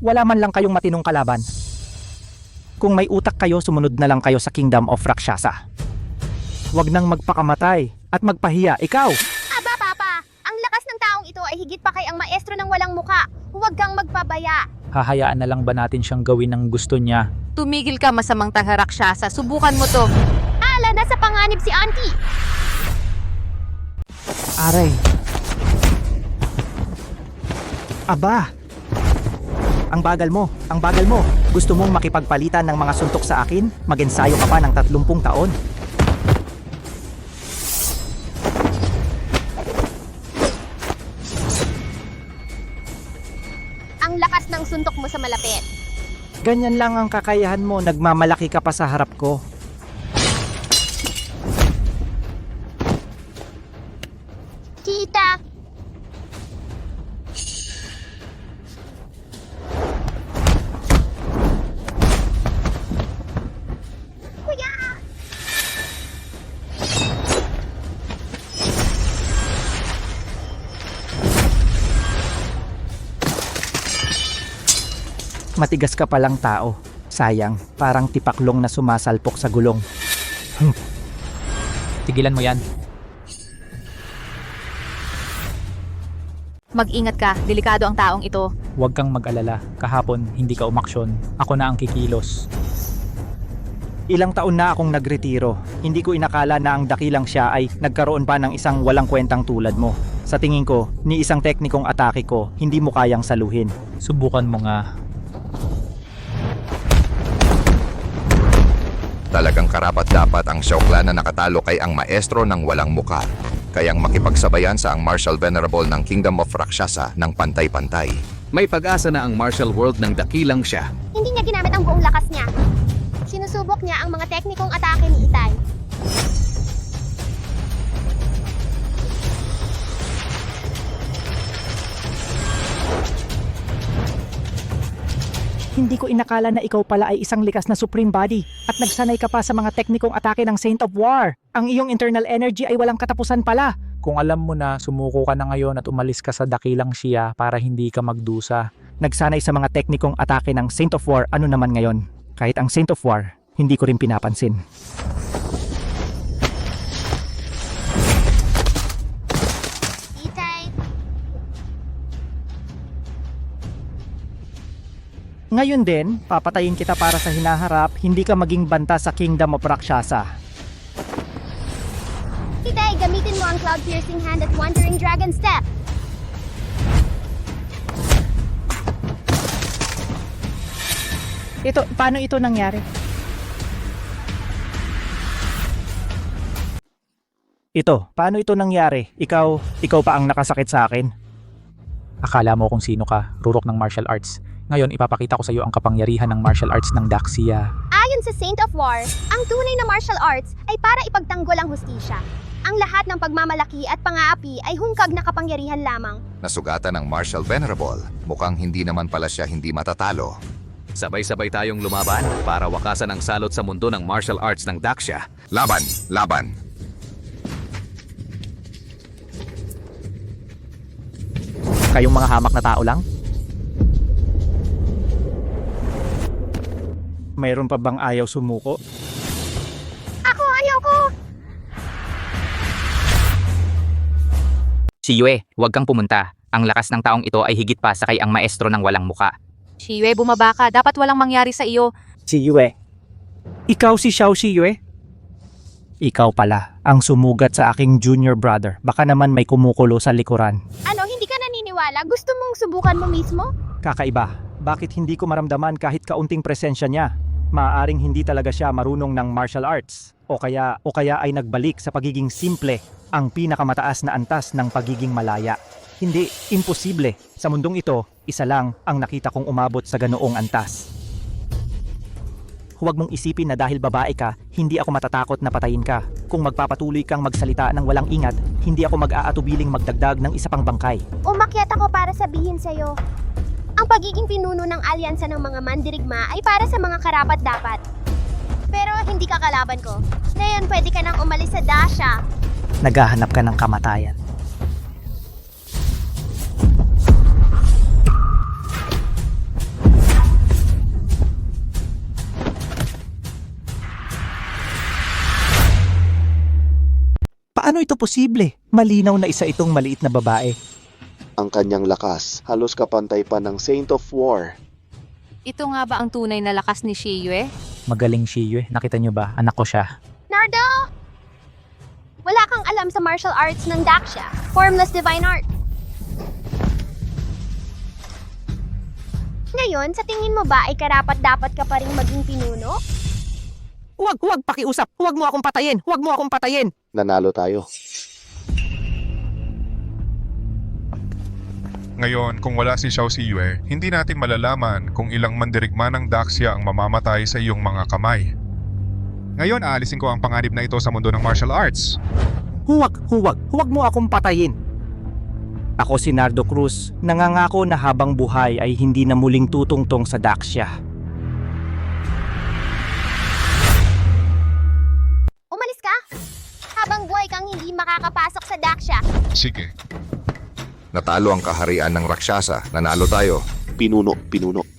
Wala man lang kayong matinong kalaban. Kung may utak kayo, sumunod na lang kayo sa Kingdom of Rakshasa. Huwag nang magpakamatay at magpahiya. Ikaw! Aba, Papa! Ang lakas ng taong ito ay higit pa kay ang maestro ng walang muka. Huwag kang magpabaya. Hahayaan na lang ba natin siyang gawin ng gusto niya? Tumigil ka, masamang taga-raksyasa. Subukan mo to. Ala, nasa panganib si Auntie! Aray! Aba! Ang bagal mo, ang bagal mo. Gusto mong makipagpalitan ng mga suntok sa akin? Mag-ensayo ka pa ng 30 taon. Ang lakas ng suntok mo sa malapit. Ganyan lang ang kakayahan mo, nagmamalaki ka pa sa harap ko. Tita! Matigas ka palang tao. Sayang, parang tipaklong na sumasalpok sa gulong. Tigilan mo yan. Mag-ingat ka, delikado ang taong ito. Huwag kang mag-alala. Kahapon, hindi ka umaksyon. Ako na ang kikilos. Ilang taon na akong nagretiro. Hindi ko inakala na ang dakilang siya ay nagkaroon pa ng isang walang kwentang tulad mo. Sa tingin ko, ni isang teknikong atake ko, hindi mo kayang saluhin. Subukan mo nga. Talagang karapat-dapat ang Shao Clan na nakatalo kay ang maestro ng walang muka. Kayang makipagsabayan sa ang Martial Venerable ng Kingdom of Rakshasa ng pantay-pantay. May pag-asa na ang martial world ng dakilang siya. Hindi niya ginamit ang buong lakas niya. Sinusubok niya ang mga teknikong atake ni Itay. Hindi ko inakala na ikaw pala ay isang likas na Supreme Body at nagsanay ka pa sa mga teknikong atake ng Saint of War. Ang iyong internal energy ay walang katapusan pala. Kung alam mo na, sumuko ka na ngayon at umalis ka sa dakilang siya para hindi ka magdusa. Nagsanay sa mga teknikong atake ng Saint of War, ano naman ngayon? Kahit ang Saint of War, hindi ko rin pinapansin. Itay, Ngayon din, papatayin kita para sa hinaharap, hindi ka maging banta sa Kingdom of Rakshasa. Itay, gamitin mo ang cloud-piercing hand at Wandering Dragon Step. Paano ito nangyari? Paano ito nangyari? Ikaw pa ang nakasakit sa akin. Akala mo kung sino ka, rurok ng martial arts. Ngayon, ipapakita ko sa iyo ang kapangyarihan ng martial arts ng Daxia. Ayon sa Saint of War, ang tunay na martial arts ay para ipagtanggol ang hustisya. Ang lahat ng pagmamalaki at pang-aapi ay hungkag na kapangyarihan lamang. Nasugatan ng Martial Venerable, mukhang hindi naman pala siya hindi matatalo. Sabay-sabay tayong lumaban para wakasan ang salot sa mundo ng martial arts ng Daxia. Laban! Laban! Kayong mga hamak na tao lang? Mayroon pa bang ayaw sumuko? Ayoko! Si Yue, huwag kang pumunta. Ang lakas ng taong ito ay higit pa sa kay ang maestro ng walang muka. Shiyue, bumaba ka. Dapat walang mangyari sa iyo. Si Yue. Ikaw si Xiao Yue? Ikaw pala, ang sumugat sa aking junior brother. Baka naman may kumukulo sa likuran. Ano, hindi ka naniniwala? Gusto mong subukan mo mismo? Kakaiba. Bakit hindi ko maramdaman kahit kaunting presensya niya? Maaaring hindi talaga siya marunong ng martial arts. O kaya ay nagbalik sa pagiging simple, ang pinakamataas na antas ng pagiging malaya. Hindi, imposible. Sa mundong ito, isa lang ang nakita kong umabot sa ganoong antas. Huwag mong isipin na dahil babae ka, hindi ako matatakot na patayin ka. Kung magpapatuloy kang magsalita ng walang ingat, hindi ako mag-aatubiling magdagdag ng isa pang bangkay. Umakyat ako para sabihin sa'yo. Ang pagiging pinuno ng alyansa ng mga mandirigma ay para sa mga karapat-dapat. Pero hindi ka kalaban ko. Ngayon pwede ka nang umalis sa Daxia. Naghahanap ka ng kamatayan. Paano ito posible? Malinaw na isa itong maliit na babae. Ang kanyang lakas, halos kapantay pa ng Saint of War. Ito nga ba ang tunay na lakas ni Shiyue? Magaling Shiyue. Nakita niyo ba? Anak ko siya. Nardo! Wala kang alam sa martial arts ng Daxia. Formless divine art. Ngayon, sa tingin mo ba ay karapat-dapat ka pa rin maging pinuno? Huwag pakiusap. Huwag mo akong patayin. Nanalo tayo. Ngayon, kung wala si Xiao Yue, hindi natin malalaman kung ilang mandirigma ng Daxia ang mamamatay sa iyong mga kamay. Ngayon, aalisin ko ang panganib na ito sa mundo ng martial arts. Huwag mo akong patayin. Ako si Nardo Cruz, nangangako na habang buhay ay hindi na muling tutungtong sa Daxia. Umalis ka? Habang buhay kang hindi makakapasok sa Daxia. Sige. Natalo ang kaharian ng Rakshasa. Nanalo tayo. Pinuno.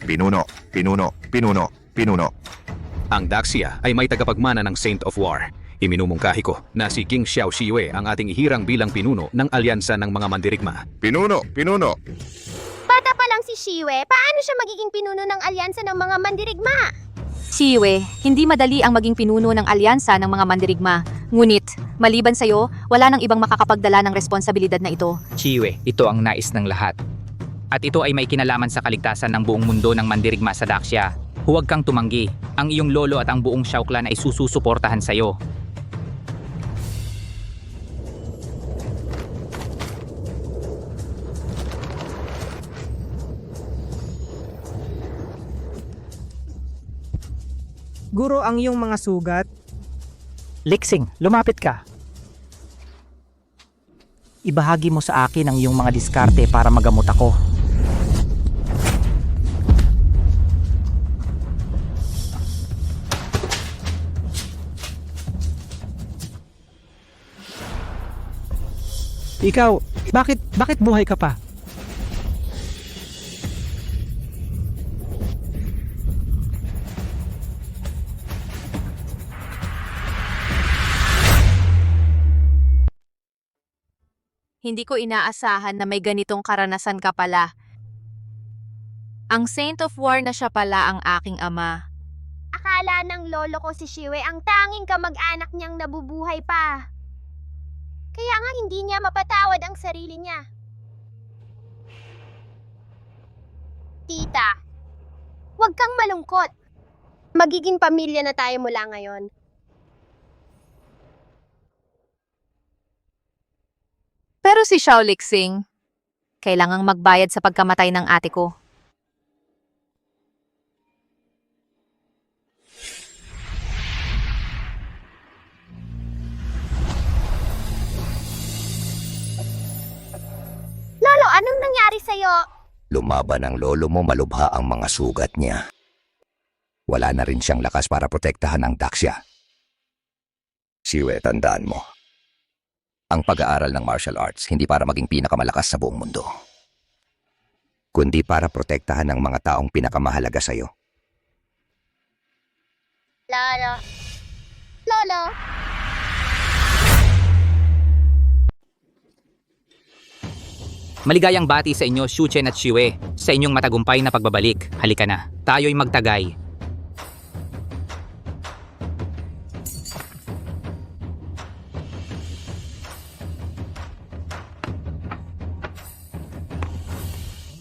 Pinuno, pinuno, pinuno, pinuno. Ang Daxia ay may tagapagmana ng Saint of War. Iminumungkahi ko na si King Xiao Shiyue ang ating ihirang bilang pinuno ng alyansa ng mga mandirigma. Pinuno, pinuno. Bata pa lang si Shiyue, paano siya magiging pinuno ng alyansa ng mga mandirigma? Shiyue, hindi madali ang maging pinuno ng alyansa ng mga mandirigma. Ngunit, maliban sa'yo, wala nang ibang makakapagdala ng responsibilidad na ito. Chiwe, ito ang nais ng lahat. At ito ay may kinalaman sa kaligtasan ng buong mundo ng mandirigma sa Daxia. Huwag kang tumanggi. Ang iyong lolo at ang buong Shao Clan ay sususuportahan sa'yo. Guro, ang iyong mga sugat. Lixing, lumapit ka. Ibahagi mo sa akin ang iyong mga diskarte para magamot ako. Ikaw, bakit buhay ka pa? Hindi ko inaasahan na may ganitong karanasan ka pala. Ang Saint of War na siya pala ang aking ama. Akala ng lolo ko si Shiyue ang tanging kamag-anak niyang nabubuhay pa. Kaya nga hindi niya mapatawad ang sarili niya. Tita, huwag kang malungkot. Magiging pamilya na tayo mula ngayon. Pero si Xiao Lixing, kailangang magbayad sa pagkamatay ng ate ko. Lolo, anong nangyari sa'yo? Lumaban ang lolo mo, malubha ang mga sugat niya. Wala na rin siyang lakas para protektahan ang Daxia. Shiyue, tandaan mo. Ang pag-aaral ng martial arts hindi para maging pinakamalakas sa buong mundo, kundi para protektahan ang mga taong pinakamahalaga sa'yo. Lolo. Lolo. Maligayang bati sa inyo, Shuchen at Shiyue, sa inyong matagumpay na pagbabalik. Halika na, tayo'y magtagay.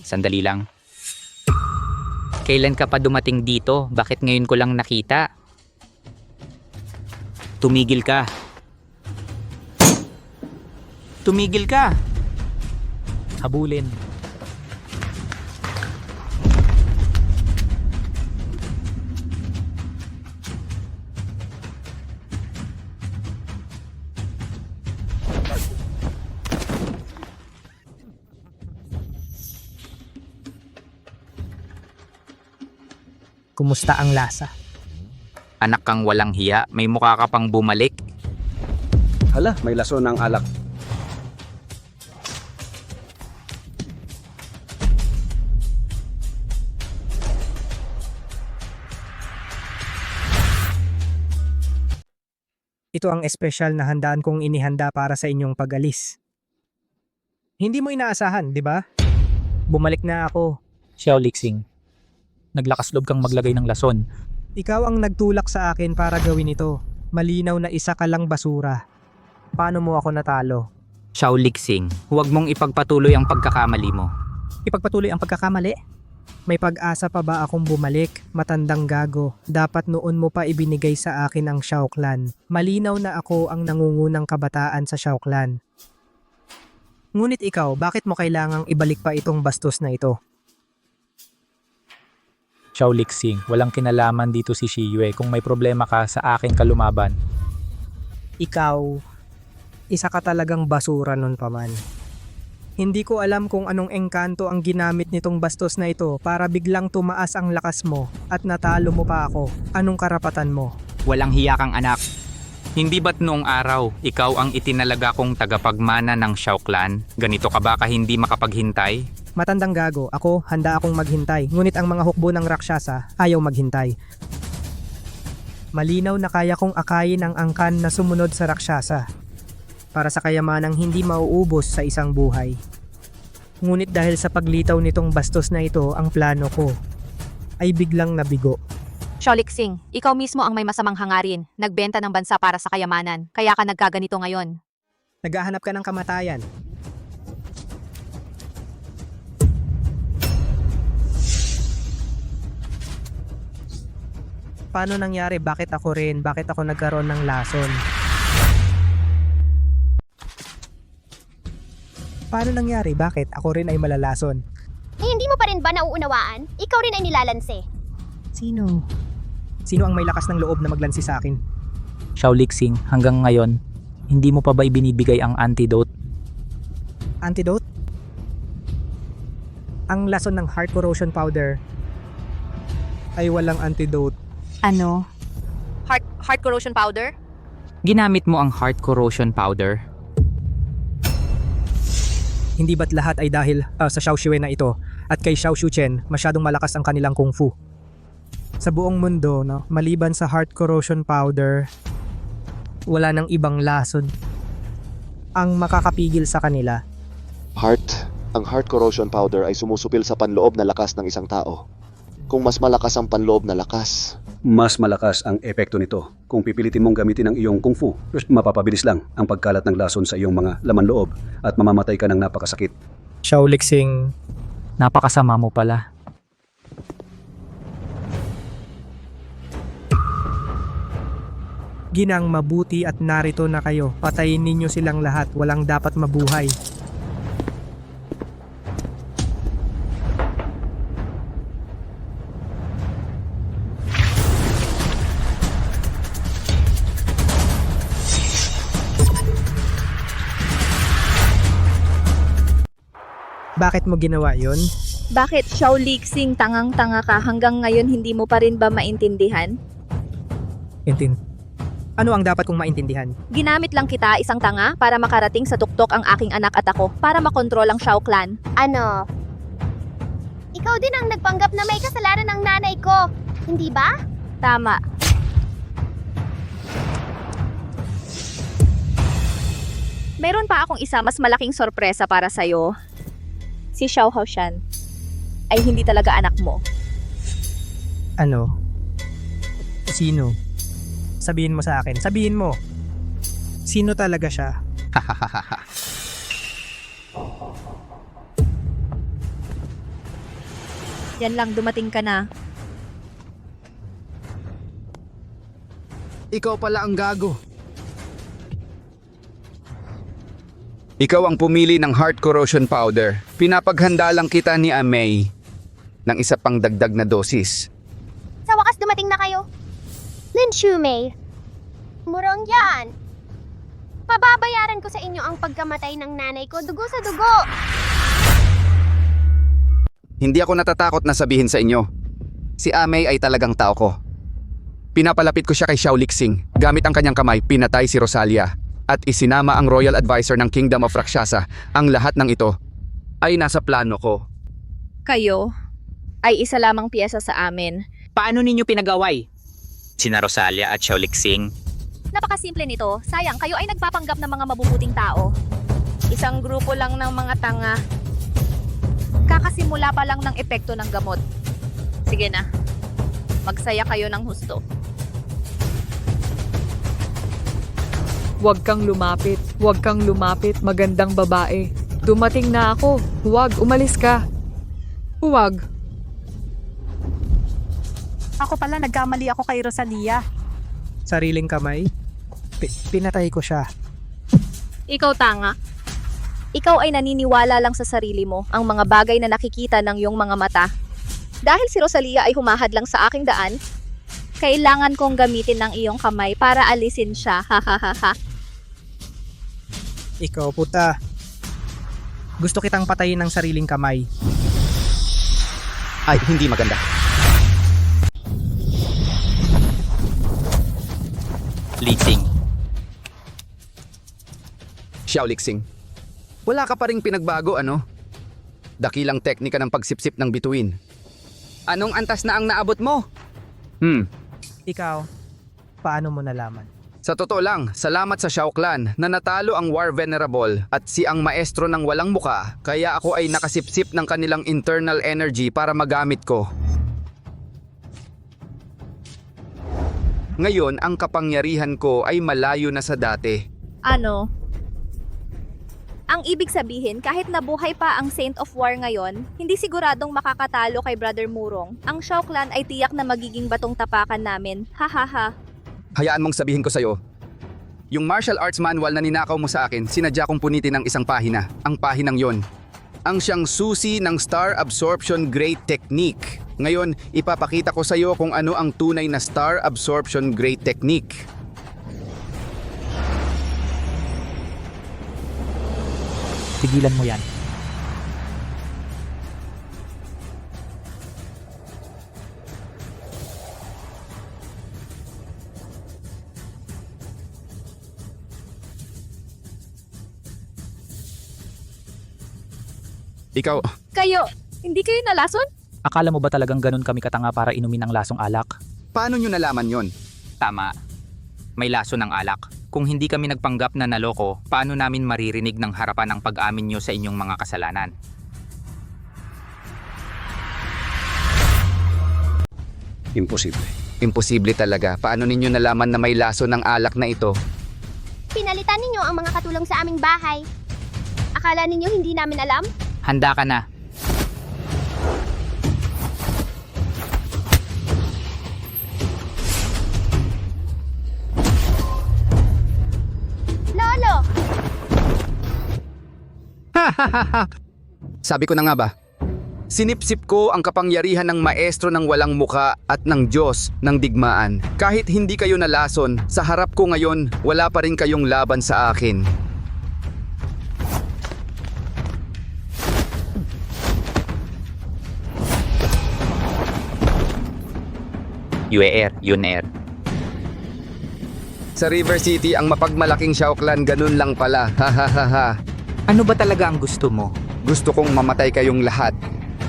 Sandali lang. Kailan ka pa dumating dito? Bakit ngayon ko lang nakita? Tumigil ka. Tumigil ka. Habulin. Kumusta ang lasa? Anak kang walang hiya, may mukha ka pang bumalik. Hala, may laso ng alak. Ito ang espesyal na handaan kong inihanda para sa inyong pag-alis. Hindi mo inaasahan, di ba? Bumalik na ako. Xiao Lixing, naglakas loob kang maglagay ng lason. Ikaw ang nagtulak sa akin para gawin ito. Malinaw na isa ka lang basura. Paano mo ako natalo? Xiao Lixing, huwag mong ipagpatuloy ang pagkakamali mo. Ipagpatuloy ang pagkakamali? May pag-asa pa ba akong bumalik? Matandang gago. Dapat noon mo pa ibinigay sa akin ang Shao Clan. Malinaw na ako ang nangungunang kabataan sa Shao Clan. Ngunit ikaw, bakit mo kailangang ibalik pa itong bastos na ito? Xiao Lixing, walang kinalaman dito si Shiyue. Kung may problema ka, sa akin ka lumaban. Ikaw, isa ka talagang basura nun paman. Hindi ko alam kung anong engkanto ang ginamit nitong bastos na ito para biglang tumaas ang lakas mo at natalo mo pa ako. Anong karapatan mo? Walang hiya kang anak. Hindi ba't noong araw, ikaw ang itinalaga kong tagapagmana ng Shao Clan? Ganito ka ba ka hindi makapaghintay? Matandang gago, ako, handa akong maghintay. Ngunit ang mga hukbo ng Rakshasa ayaw maghintay. Malinaw na kaya kong akayin ang angkan na sumunod sa Rakshasa para sa kayamanang hindi mauubos sa isang buhay. Ngunit dahil sa paglitaw nitong bastos na ito, ang plano ko ay biglang nabigo. Xiaolixing, ikaw mismo ang may masamang hangarin. Nagbenta ng bansa para sa kayamanan, kaya ka nagkaganito ngayon. Naghahanap ka ng kamatayan. Paano nangyari? Bakit ako rin? Bakit ako nagkaroon ng lason? Paano nangyari? Bakit ako rin ay malalason? Eh, hindi mo pa rin ba nauunawaan? Ikaw rin ay nilalanse. Sino? Sino ang may lakas ng loob na maglansi sa akin? Xiaolixing, hanggang ngayon, hindi mo pa ba ibinibigay ang antidote? Antidote? Ang lason ng heart corrosion powder ay walang antidote. Ano? Heart corrosion powder? Ginamit mo ang heart corrosion powder? Hindi ba't lahat ay dahil sa Xiao Xue na ito at kay Xiao Shuchen masyadong malakas ang kanilang kung fu? Sa buong mundo, no, maliban sa heart corrosion powder, wala nang ibang lason ang makakapigil sa kanila. Ang heart corrosion powder ay sumusupil sa panloob na lakas ng isang tao. Kung mas malakas ang panloob na lakas, Mas malakas ang epekto nito kung pipilitin mong gamitin ang iyong kung fu. Mapapabilis lang ang pagkalat ng lason sa iyong mga laman loob at mamamatay ka ng napakasakit. Xiaolixing, Napakasama mo pala. ginang mabuti at narito na kayo. Patayin ninyo silang lahat, walang dapat mabuhay. Bakit mo ginawa yun? Bakit Xiaolixing tangang-tanga ka hanggang ngayon hindi mo pa rin ba maintindihan? Ano ang dapat kong maintindihan? Ginamit lang kita isang tanga para makarating sa tuktok ang aking anak at ako para makontrol ang Xiao Clan. Ano? Ikaw din ang nagpanggap na may kasalanan ng nanay ko, hindi ba? Tama. Meron pa akong isa mas malaking sorpresa para sa'yo. Si Xiao Haoshan ay hindi talaga anak mo. Ano? Sino? Sabihin mo sa akin. Sabihin mo. Sino talaga siya? Yan lang, dumating ka na. Ikaw pala ang gago. Ikaw ang pumili ng heart corrosion powder. Pinapaghanda lang kita ni Amei ng isa pang dagdag na dosis. Sa wakas dumating na kayo. Lin Shumei. Murong yan. Pababayaran ko sa inyo ang pagkamatay ng nanay ko, dugo sa dugo. Hindi ako natatakot na sabihin sa inyo. Si Amei ay talagang tao ko. Pinapalapit ko siya kay Xiaolixing. Gamit ang kanyang kamay, pinatay si Rosalia. At isinama ang Royal Advisor ng Kingdom of Rakshasa. Ang lahat ng ito ay nasa plano ko. Kayo ay isa lamang piyesa sa amin. Paano ninyo pinagaway? Sina Rosalia at Xiaolixing? Napakasimple nito. Sayang, kayo ay nagpapanggap ng mga mabubuting tao. Isang grupo lang ng mga tanga. Kakasimula pa lang ng epekto ng gamot. Sige na. Magsaya kayo ng husto. Huwag kang lumapit. Huwag kang lumapit, magandang babae. Dumating na ako. Huwag, umalis ka. Huwag. Ako pala, nagkamali ako kay Rosalia. Sariling kamay? Pinatay ko siya. Ikaw tanga. Ikaw ay naniniwala lang sa sarili mo, ang mga bagay na nakikita ng iyong mga mata. Dahil si Rosalia ay humahad lang sa aking daan, kailangan kong gamitin ng iyong kamay para alisin siya. Hahaha. Ikaw puta. Gusto kitang patayin ng sariling kamay. Ay, hindi maganda. Lixing. Xiaolixing, wala ka pa ring pinagbago, ano? Dakilang teknika ng pagsipsip ng bituin. Anong antas na ang naabot mo? Ikaw, paano mo nalaman? Sa totoo lang, salamat sa Shao Clan na natalo ang War Venerable at si ang maestro ng walang muka, kaya ako ay nakasipsip ng kanilang internal energy para magamit ko. Ngayon, ang kapangyarihan ko ay malayo na sa dati. Ano? Ang ibig sabihin, kahit nabuhay pa ang Saint of War ngayon, hindi siguradong makakatalo kay Brother Murong. Ang Shao Clan ay tiyak na magiging batong tapakan namin. Hahaha. Hayaan mong sabihin ko sa'yo, yung martial arts manual na ninakaw mo sa akin, sinadya kong punitin ng isang pahina. Ang pahinang yon. Ang siyang susi ng Star Absorption Great Technique. Ngayon, ipapakita ko sa iyo kung ano ang tunay na Star Absorption Great Technique. Tigilan mo yan. Ikaw, Hindi kayo nalason? Akala mo ba talagang ganun kami katanga para inumin ng lasong alak? paano nyo nalaman yon? Tama. May laso ng alak. Kung hindi kami nagpanggap na naloko, paano namin maririnig ng harapan ang pag-amin nyo sa inyong mga kasalanan? Imposible. Imposible talaga. Paano ninyo nalaman na may laso ng alak na ito? Pinalitan ninyo ang mga katulong sa aming bahay. Akala ninyo hindi namin alam? Handa ka na. Lolo! Sabi ko na nga ba? Sinipsip ko ang kapangyarihan ng maestro ng walang muka at ng Diyos ng digmaan. Kahit hindi kayo nalason, sa harap ko ngayon, wala pa rin kayong laban sa akin. Yun air. Sa River City, ang mapagmalaking Shao Clan, ganun lang pala. Hahaha. Ano ba talaga ang gusto mo? Gusto kong mamatay kayong lahat.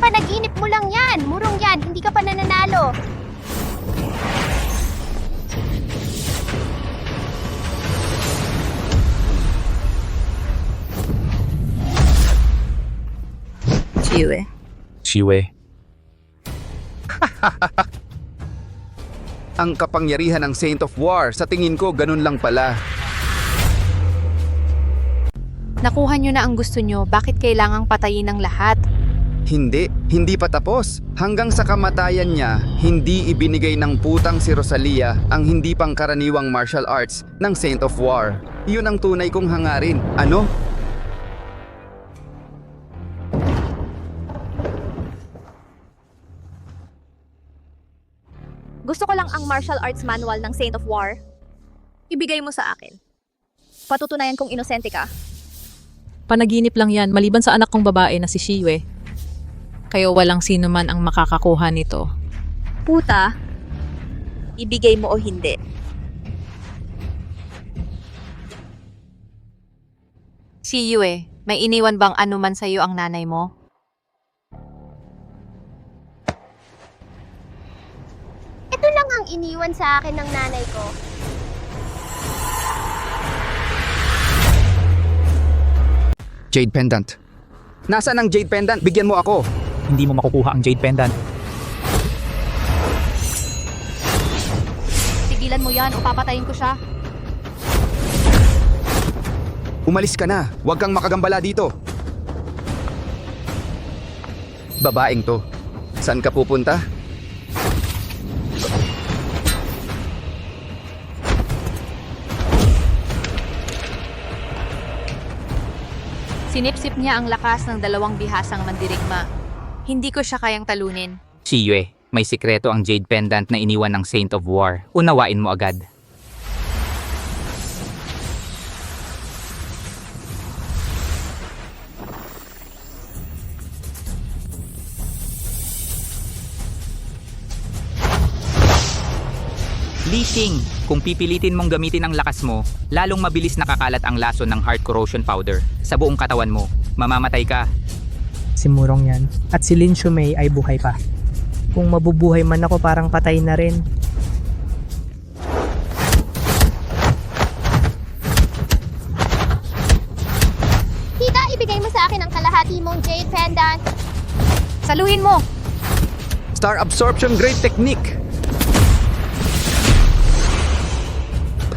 Panaginip mo lang yan! Murong yan! Hindi ka pa nananalo! Shiwe. Ang kapangyarihan ng Saint of War, sa tingin ko, ganun lang pala. Nakuha nyo na ang gusto nyo, bakit kailangang patayin ng lahat? Hindi pa tapos. Hanggang sa kamatayan niya, hindi ibinigay ng putang si Rosalia ang hindi pangkaraniwang martial arts ng Saint of War. Yun ang tunay kong hangarin. Ano? Gusto ko lang ang martial arts manual ng Saint of War. Ibigay mo sa akin. Patutunayan kong inosente ka. Panaginip lang yan maliban sa anak kong babae na si Shiwe. Kaya walang sino man ang makakakuha nito. Puta, ibigay mo o hindi. Si Yue, may iniwan bang anuman sa'yo ang nanay mo? Ito lang ang iniwan sa akin ng nanay ko. Jade Pendant. Nasaan ang Jade Pendant? Bigyan mo ako. Hindi mo makukuha ang Jade Pendant. Tigilan mo yan o papatayin ko siya. Umalis ka na. Huwag kang makagambala dito. Babaeng to. Saan ka pupunta? Sinipsip niya ang lakas ng dalawang bihasang mandirigma. Hindi ko siya kayang talunin. Shiyue, may sikreto ang Jade Pendant na iniwan ng Saint of War. Unawain mo agad. Li Xing, kung pipilitin mong gamitin ang lakas mo, lalong mabilis nakakalat ang lason ng heart corrosion powder sa buong katawan mo. Mamamatay ka. si Murong yan. At si Lin Shumei ay buhay pa. Kung mabubuhay man ako parang patay na rin. Tita, ibigay mo sa akin ang kalahati mong jade pendant. Saluhin mo! Star Absorption Great Technique!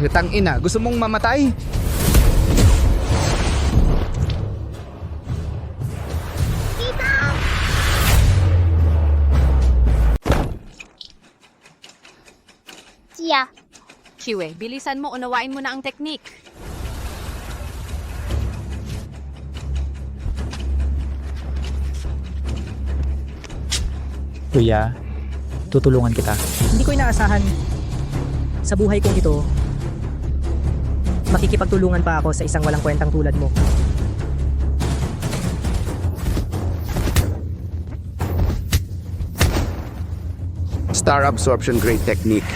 Tang ina, gusto mong mamatay? Tita! Siya. Chiwe, bilisan mo, unawain mo na ang teknik. Kuya, tutulungan kita. Hindi ko inaasahan sa buhay kong ito, makikipagtulungan pa ako sa isang walang kwentang tulad mo. Star Absorption Great Technique.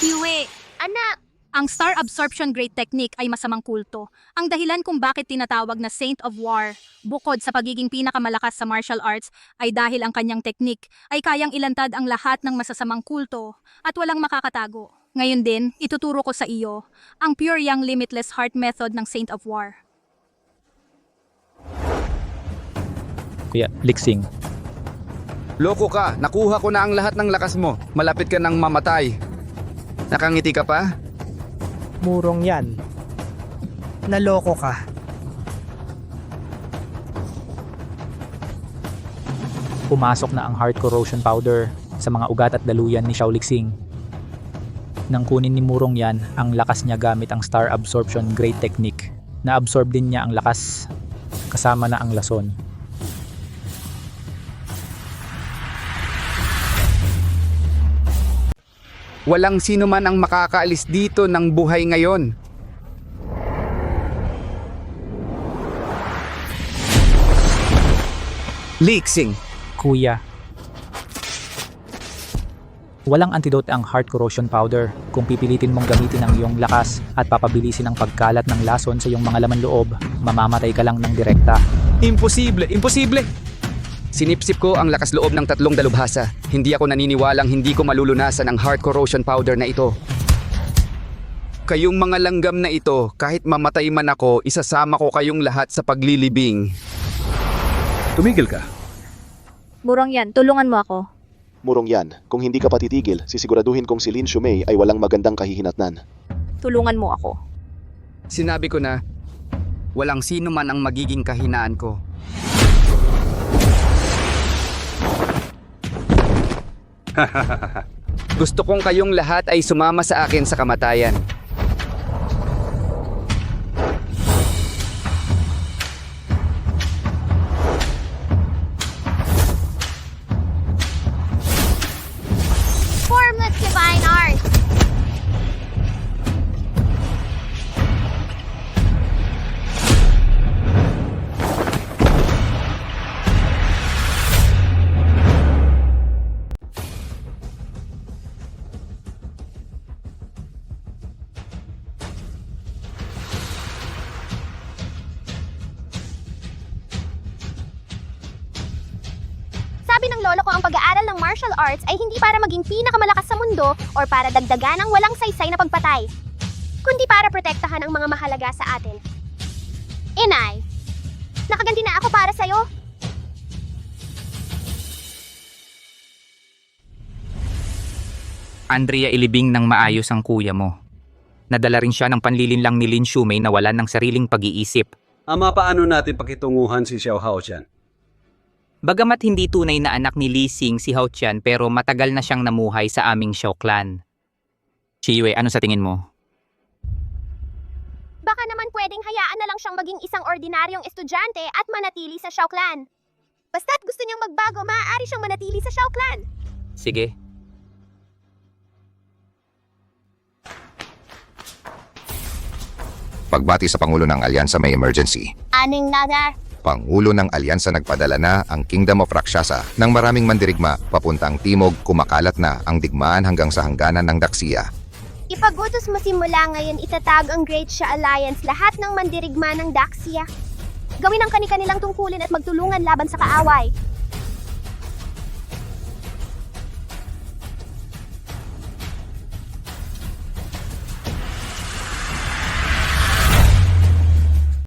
Kiwe, anak! Ang Star Absorption Great Technique ay masamang kulto. Ang dahilan kung bakit tinatawag na Saint of War, bukod sa pagiging pinakamalakas sa martial arts, ay dahil ang kanyang teknik ay kayang ilantad ang lahat ng masasamang kulto at walang makakatago. Ngayon din, ituturo ko sa iyo ang Pure Yang Limitless Heart Method ng Saint of War. Kuya, Lixing. Loko ka, nakuha ko na ang lahat ng lakas mo. Malapit ka nang mamatay. Nakangiti ka pa? Murong yan. Naloko ka. Pumasok na ang heart corrosion powder sa mga ugat at daluyan ni Xiao Lixing. Nang kunin ni Murong yan, ang lakas niya gamit ang Star Absorption Great Technique. Na-absorb din niya ang lakas kasama na ang lason. Walang sino man ang makakaalis dito ng buhay ngayon. Lixing. Kuya. Walang antidote ang heart corrosion powder kung pipilitin mong gamitin ang iyong lakas at papabilisin ang pagkalat ng lason sa iyong mga laman loob, mamamatay ka lang ng direkta. Imposible, imposible! Sinipsip ko ang lakas loob ng 3 dalubhasa. Hindi ako naniniwalang hindi ko malulunasan ang heart corrosion powder na ito. Kayong mga langgam na ito, kahit mamatay man ako, isasama ko kayong lahat sa paglilibing. Tumigil ka. Murong yan, tulungan mo ako. Murong yan, kung hindi ka patitigil, sisiguraduhin kong si Lin Shumei ay walang magandang kahihinatnan. Tulungan mo ako. Sinabi ko na, walang sino man ang magiging kahinaan ko. Gusto kong kayong lahat ay sumama sa akin sa kamatayan. Formless Divine Art! Sabi ng lolo ko ang pag-aaral ng martial arts ay hindi para maging pinakamalakas sa mundo or para dagdagan ang walang saysay na pagpatay, kundi para protektahan ang mga mahalaga sa atin. Inay, nakaganti na ako para sa'yo. Andrea, ilibing ng maayos ang kuya mo. Nadala rin siya ng panlilinlang ni Lin Shumei na wala ng sariling pag-iisip. Ama, paano natin pakitunguhan si Xiao Haotian? Bagamat hindi tunay na anak ni Lixing si Haotian pero matagal na siyang namuhay sa aming Xiao clan. Chiyue, ano sa tingin mo? Baka naman pwedeng hayaan na lang siyang maging isang ordinaryong estudyante at manatili sa Xiao clan. Basta't gusto niyang magbago, maaari siyang manatili sa Xiao clan. Sige. Pagbati sa Pangulo ng Alyansa may emergency. Aning nadar. Pangulo ng Alyansa nagpadala na ang Kingdom of Rakshasa ng maraming mandirigma papuntang timog, kumakalat na ang digmaan hanggang sa hangganan ng Daxia. Ipagutos mo simula ngayon itatag ang Great Sha Alliance lahat ng mandirigma ng Daxia. Gawin ang kani-kanilang tungkulin at magtulungan laban sa kaaway.